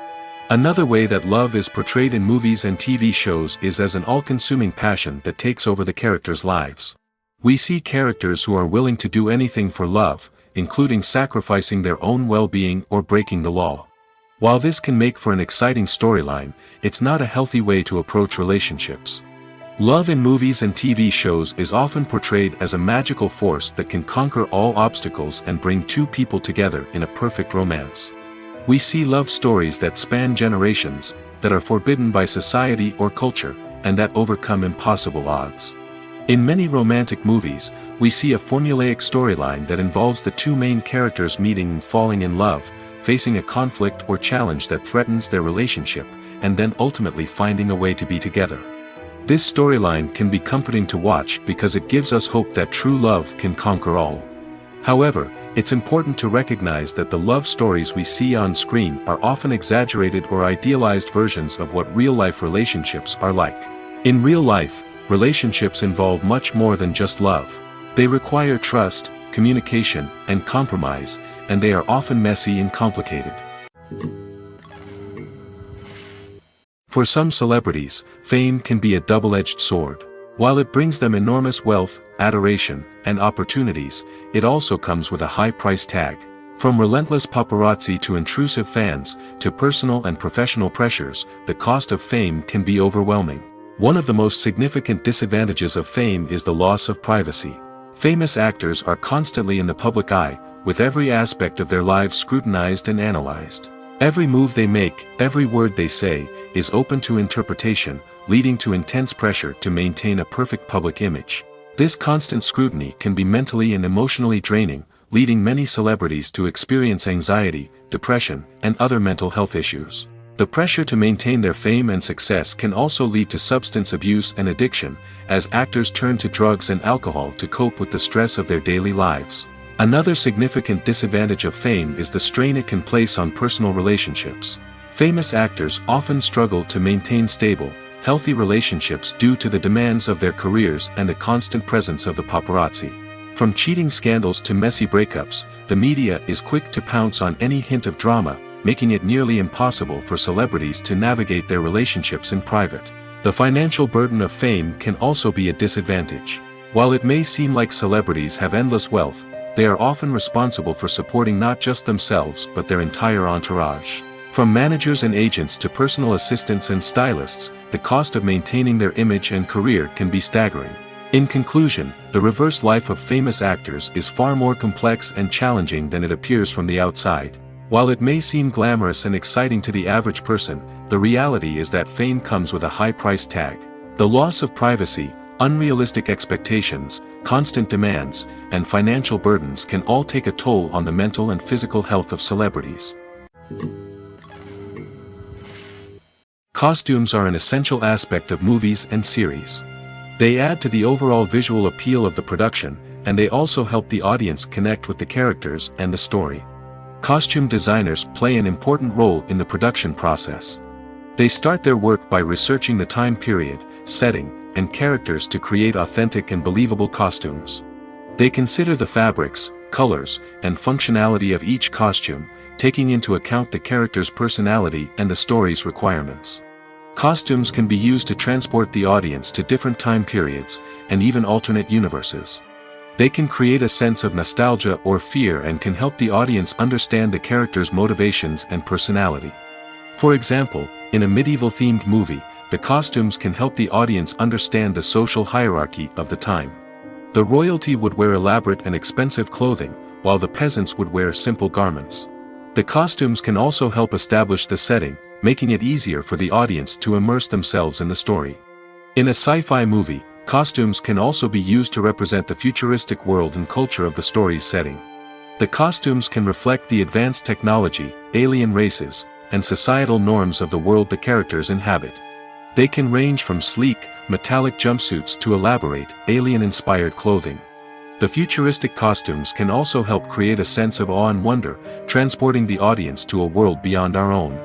Another way that love is portrayed in movies and TV shows is as an all-consuming passion that takes over the characters' lives. We see characters who are willing to do anything for love, including sacrificing their own well-being or breaking the law. While this can make for an exciting storyline, it's not a healthy way to approach relationships. Love in movies and TV shows is often portrayed as a magical force that can conquer all obstacles and bring two people together in a perfect romance. We see love stories that span generations, that are forbidden by society or culture, and that overcome impossible odds. In many romantic movies, we see a formulaic storyline that involves the two main characters meeting and falling in love, facing a conflict or challenge that threatens their relationship, and then ultimately finding a way to be together. This storyline can be comforting to watch because it gives us hope that true love can conquer all. However, it's important to recognize that the love stories we see on screen are often exaggerated or idealized versions of what real-life relationships are like. In real life, relationships involve much more than just love. They require trust, communication, and compromise, and they are often messy and complicated. For some celebrities, fame can be a double-edged sword. While it brings them enormous wealth, adoration, and opportunities, it also comes with a high price tag. From relentless paparazzi to intrusive fans, to personal and professional pressures, the cost of fame can be overwhelming. One of the most significant disadvantages of fame is the loss of privacy. Famous actors are constantly in the public eye, with every aspect of their lives scrutinized and analyzed. Every move they make, every word they say, is open to interpretation, leading to intense pressure to maintain a perfect public image. This constant scrutiny can be mentally and emotionally draining, leading many celebrities to experience anxiety, depression, and other mental health issues. The pressure to maintain their fame and success can also lead to substance abuse and addiction, as actors turn to drugs and alcohol to cope with the stress of their daily lives. Another significant disadvantage of fame is the strain it can place on personal relationships. Famous actors often struggle to maintain stable, healthy relationships due to the demands of their careers and the constant presence of the paparazzi. From cheating scandals to messy breakups, the media is quick to pounce on any hint of drama, making it nearly impossible for celebrities to navigate their relationships in private. The financial burden of fame can also be a disadvantage. While it may seem like celebrities have endless wealth, they are often responsible for supporting not just themselves but their entire entourage. From managers and agents to personal assistants and stylists, the cost of maintaining their image and career can be staggering. In conclusion, the reverse life of famous actors is far more complex and challenging than it appears from the outside. While it may seem glamorous and exciting to the average person, the reality is that fame comes with a high price tag. The loss of privacy, unrealistic expectations, constant demands, and financial burdens can all take a toll on the mental and physical health of celebrities. Costumes are an essential aspect of movies and series. They add to the overall visual appeal of the production, and they also help the audience connect with the characters and the story. Costume designers play an important role in the production process. They start their work by researching the time period, setting, and characters to create authentic and believable costumes. They consider the fabrics, colors, and functionality of each costume, taking into account the character's personality and the story's requirements. Costumes can be used to transport the audience to different time periods, and even alternate universes. They can create a sense of nostalgia or fear and can help the audience understand the character's motivations and personality. For example, in a medieval-themed movie, the costumes can help the audience understand the social hierarchy of the time. The royalty would wear elaborate and expensive clothing, while the peasants would wear simple garments. The costumes can also help establish the setting, making it easier for the audience to immerse themselves in the story. In a sci-fi movie, costumes can also be used to represent the futuristic world and culture of the story's setting. The costumes can reflect the advanced technology, alien races, and societal norms of the world the characters inhabit. They can range from sleek, metallic jumpsuits to elaborate, alien-inspired clothing. The futuristic costumes can also help create a sense of awe and wonder, transporting the audience to a world beyond our own.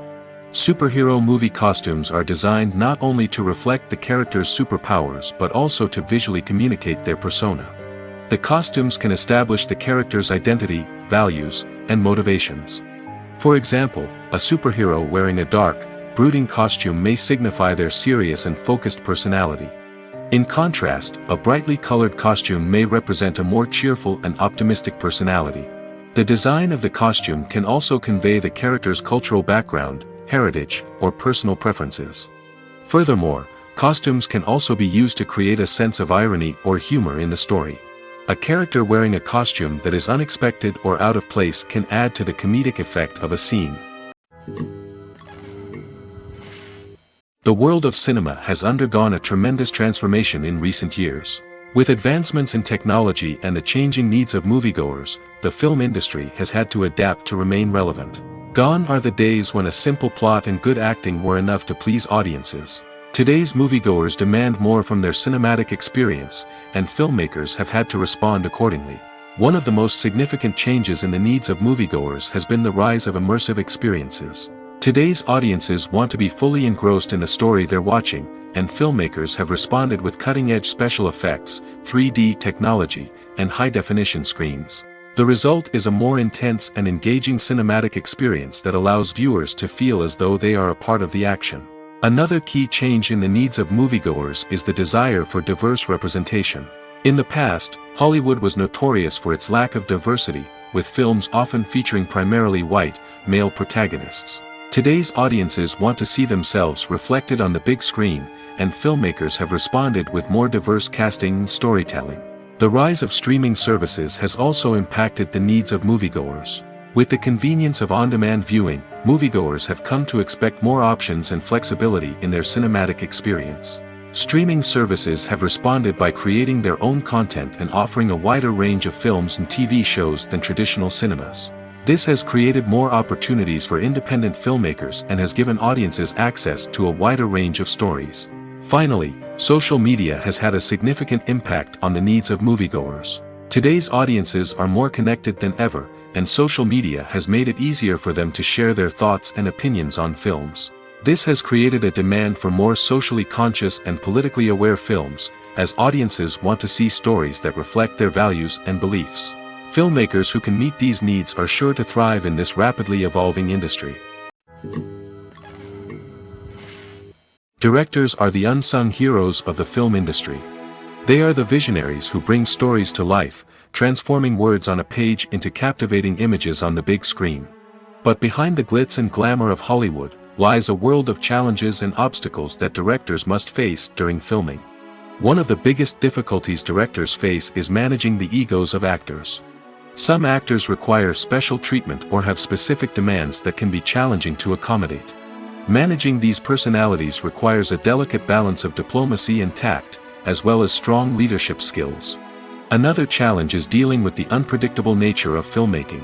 Superhero movie costumes are designed not only to reflect the character's superpowers but also to visually communicate their persona. The costumes can establish the character's identity, values, and motivations. For example, a superhero wearing a dark, brooding costume may signify their serious and focused personality. In contrast, a brightly colored costume may represent a more cheerful and optimistic personality. The design of the costume can also convey the character's cultural background, heritage, or personal preferences. Furthermore, costumes can also be used to create a sense of irony or humor in the story. A character wearing a costume that is unexpected or out of place can add to the comedic effect of a scene. The world of cinema has undergone a tremendous transformation in recent years. With advancements in technology and the changing needs of moviegoers, the film industry has had to adapt to remain relevant. Gone are the days when a simple plot and good acting were enough to please audiences. Today's moviegoers demand more from their cinematic experience, and filmmakers have had to respond accordingly. One of the most significant changes in the needs of moviegoers has been the rise of immersive experiences. Today's audiences want to be fully engrossed in the story they're watching, and filmmakers have responded with cutting-edge special effects, 3D technology, and high-definition screens. The result is a more intense and engaging cinematic experience that allows viewers to feel as though they are a part of the action. Another key change in the needs of moviegoers is the desire for diverse representation. In the past, Hollywood was notorious for its lack of diversity, with films often featuring primarily white, male protagonists. Today's audiences want to see themselves reflected on the big screen, and filmmakers have responded with more diverse casting and storytelling. The rise of streaming services has also impacted the needs of moviegoers. With the convenience of on-demand viewing, moviegoers have come to expect more options and flexibility in their cinematic experience. Streaming services have responded by creating their own content and offering a wider range of films and TV shows than traditional cinemas. This has created more opportunities for independent filmmakers and has given audiences access to a wider range of stories. Finally, social media has had a significant impact on the needs of moviegoers. Today's audiences are more connected than ever, and social media has made it easier for them to share their thoughts and opinions on films. This has created a demand for more socially conscious and politically aware films, as audiences want to see stories that reflect their values and beliefs. Filmmakers who can meet these needs are sure to thrive in this rapidly evolving industry. Directors are the unsung heroes of the film industry. They are the visionaries who bring stories to life, transforming words on a page into captivating images on the big screen. But behind the glitz and glamour of Hollywood, lies a world of challenges and obstacles that directors must face during filming. One of the biggest difficulties directors face is managing the egos of actors. Some actors require special treatment or have specific demands that can be challenging to accommodate. Managing these personalities requires a delicate balance of diplomacy and tact, as well as strong leadership skills. Another challenge is dealing with the unpredictable nature of filmmaking.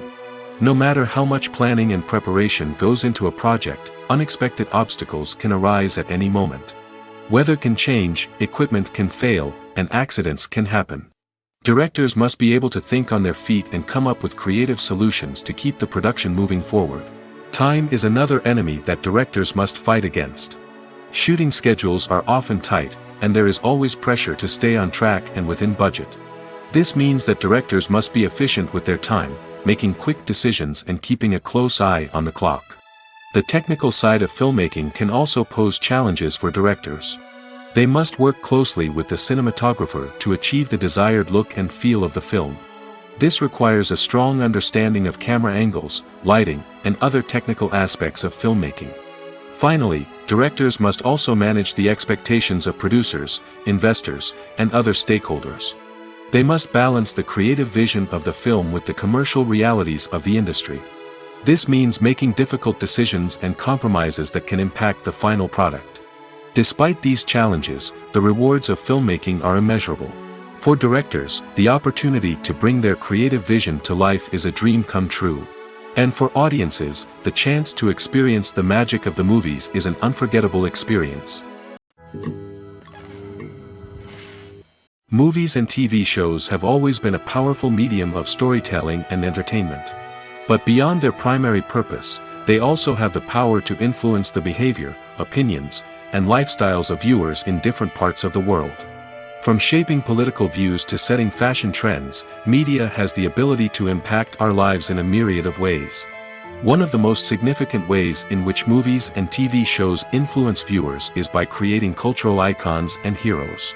No matter how much planning and preparation goes into a project, unexpected obstacles can arise at any moment. Weather can change, equipment can fail, and accidents can happen. Directors must be able to think on their feet and come up with creative solutions to keep the production moving forward. Time is another enemy that directors must fight against. Shooting schedules are often tight, and there is always pressure to stay on track and within budget. This means that directors must be efficient with their time, making quick decisions and keeping a close eye on the clock. The technical side of filmmaking can also pose challenges for directors. They must work closely with the cinematographer to achieve the desired look and feel of the film. This requires a strong understanding of camera angles, lighting, and other technical aspects of filmmaking. Finally, directors must also manage the expectations of producers, investors, and other stakeholders. They must balance the creative vision of the film with the commercial realities of the industry. This means making difficult decisions and compromises that can impact the final product. Despite these challenges, the rewards of filmmaking are immeasurable. For directors, the opportunity to bring their creative vision to life is a dream come true. And for audiences, the chance to experience the magic of the movies is an unforgettable experience. Movies and TV shows have always been a powerful medium of storytelling and entertainment. But beyond their primary purpose, they also have the power to influence the behavior, opinions, and lifestyles of viewers in different parts of the world. From shaping political views to setting fashion trends, media has the ability to impact our lives in a myriad of ways. One of the most significant ways in which movies and TV shows influence viewers is by creating cultural icons and heroes.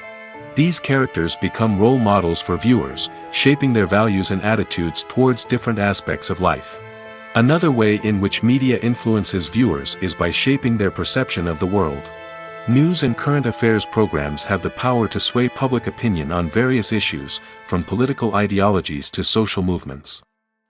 These characters become role models for viewers, shaping their values and attitudes towards different aspects of life. Another way in which media influences viewers is by shaping their perception of the world. News and current affairs programs have the power to sway public opinion on various issues, from political ideologies to social movements.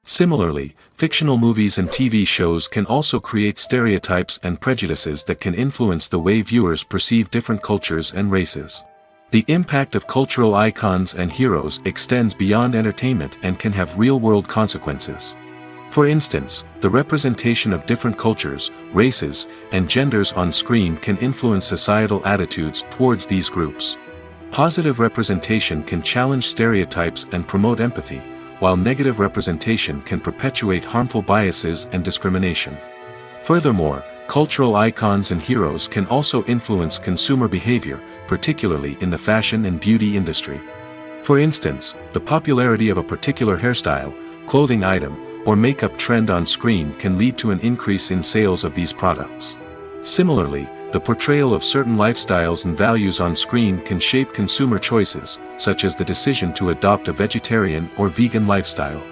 Similarly, fictional movies and TV shows can also create stereotypes and prejudices that can influence the way viewers perceive different cultures and races. The impact of cultural icons and heroes extends beyond entertainment and can have real-world consequences. For instance, the representation of different cultures, races, and genders on screen can influence societal attitudes towards these groups. Positive representation can challenge stereotypes and promote empathy, while negative representation can perpetuate harmful biases and discrimination. Furthermore, cultural icons and heroes can also influence consumer behavior, particularly in the fashion and beauty industry. For instance, the popularity of a particular hairstyle, clothing item, or makeup trend on screen can lead to an increase in sales of these products. Similarly, the portrayal of certain lifestyles and values on screen can shape consumer choices, such as the decision to adopt a vegetarian or vegan lifestyle.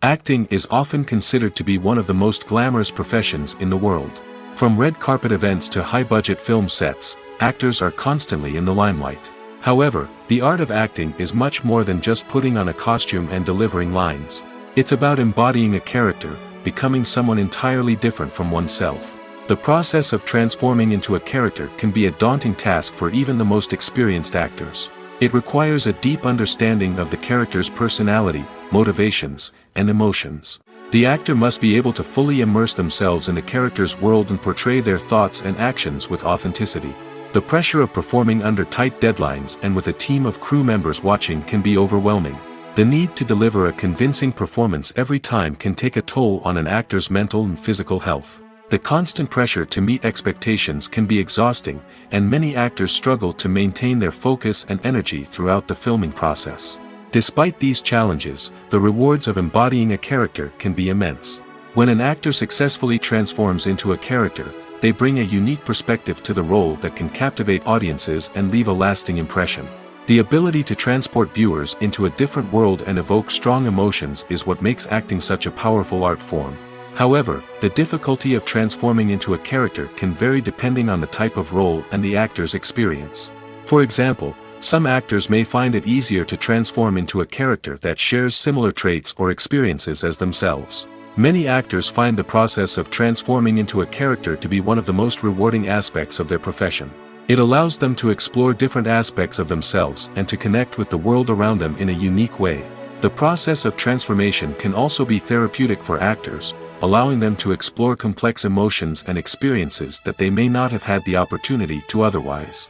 Acting is often considered to be one of the most glamorous professions in the world. From red carpet events to high-budget film sets, actors are constantly in the limelight. However, the art of acting is much more than just putting on a costume and delivering lines. It's about embodying a character, becoming someone entirely different from oneself. The process of transforming into a character can be a daunting task for even the most experienced actors. It requires a deep understanding of the character's personality, motivations, and emotions. The actor must be able to fully immerse themselves in the character's world and portray their thoughts and actions with authenticity. The pressure of performing under tight deadlines and with a team of crew members watching can be overwhelming. The need to deliver a convincing performance every time can take a toll on an actor's mental and physical health. The constant pressure to meet expectations can be exhausting, and many actors struggle to maintain their focus and energy throughout the filming process. Despite these challenges, the rewards of embodying a character can be immense. When an actor successfully transforms into a character, they bring a unique perspective to the role that can captivate audiences and leave a lasting impression. The ability to transport viewers into a different world and evoke strong emotions is what makes acting such a powerful art form. However, the difficulty of transforming into a character can vary depending on the type of role and the actor's experience. For example, some actors may find it easier to transform into a character that shares similar traits or experiences as themselves. Many actors find the process of transforming into a character to be one of the most rewarding aspects of their profession. It allows them to explore different aspects of themselves and to connect with the world around them in a unique way. The process of transformation can also be therapeutic for actors, allowing them to explore complex emotions and experiences that they may not have had the opportunity to otherwise.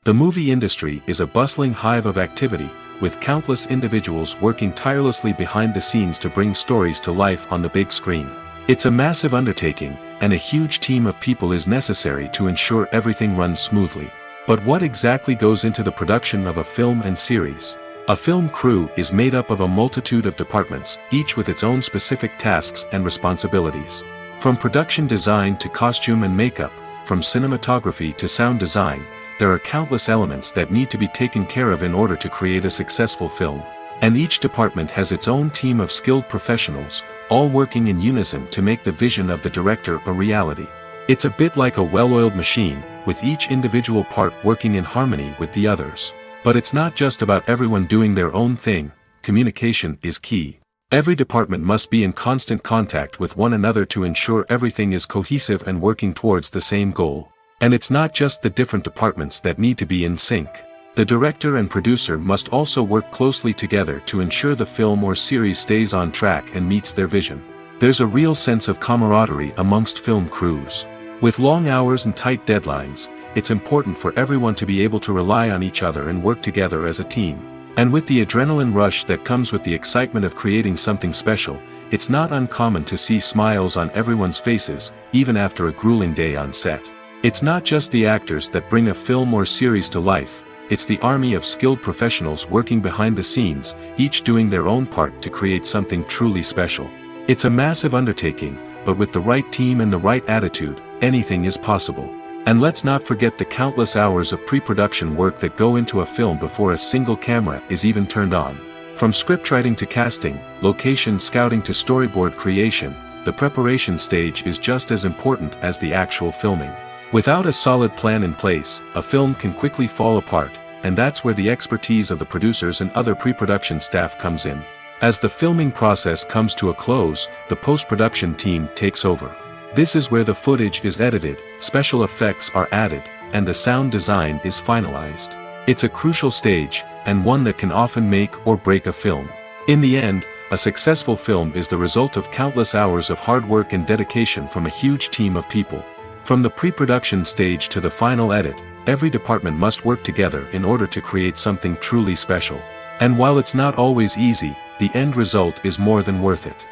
The movie industry is a bustling hive of activity, with countless individuals working tirelessly behind the scenes to bring stories to life on the big screen. It's a massive undertaking, and a huge team of people is necessary to ensure everything runs smoothly. But what exactly goes into the production of a film and series? A film crew is made up of a multitude of departments, each with its own specific tasks and responsibilities. From production design to costume and makeup, from cinematography to sound design, there are countless elements that need to be taken care of in order to create a successful film. And each department has its own team of skilled professionals, all working in unison to make the vision of the director a reality. It's a bit like a well-oiled machine, with each individual part working in harmony with the others. But it's not just about everyone doing their own thing, communication is key. Every department must be in constant contact with one another to ensure everything is cohesive and working towards the same goal. And it's not just the different departments that need to be in sync. The director and producer must also work closely together to ensure the film or series stays on track and meets their vision. There's a real sense of camaraderie amongst film crews. With long hours and tight deadlines, it's important for everyone to be able to rely on each other and work together as a team. And with the adrenaline rush that comes with the excitement of creating something special, it's not uncommon to see smiles on everyone's faces, even after a grueling day on set. It's not just the actors that bring a film or series to life, it's the army of skilled professionals working behind the scenes, each doing their own part to create something truly special. It's a massive undertaking, but with the right team and the right attitude, anything is possible. And let's not forget the countless hours of pre-production work that go into a film before a single camera is even turned on. From scriptwriting to casting, location scouting to storyboard creation, the preparation stage is just as important as the actual filming. Without a solid plan in place, a film can quickly fall apart, and that's where the expertise of the producers and other pre-production staff comes in. As the filming process comes to a close, the post-production team takes over. This is where the footage is edited, special effects are added, and the sound design is finalized. It's a crucial stage, and one that can often make or break a film. In the end, a successful film is the result of countless hours of hard work and dedication from a huge team of people. From the pre-production stage to the final edit, every department must work together in order to create something truly special. And while it's not always easy, the end result is more than worth it.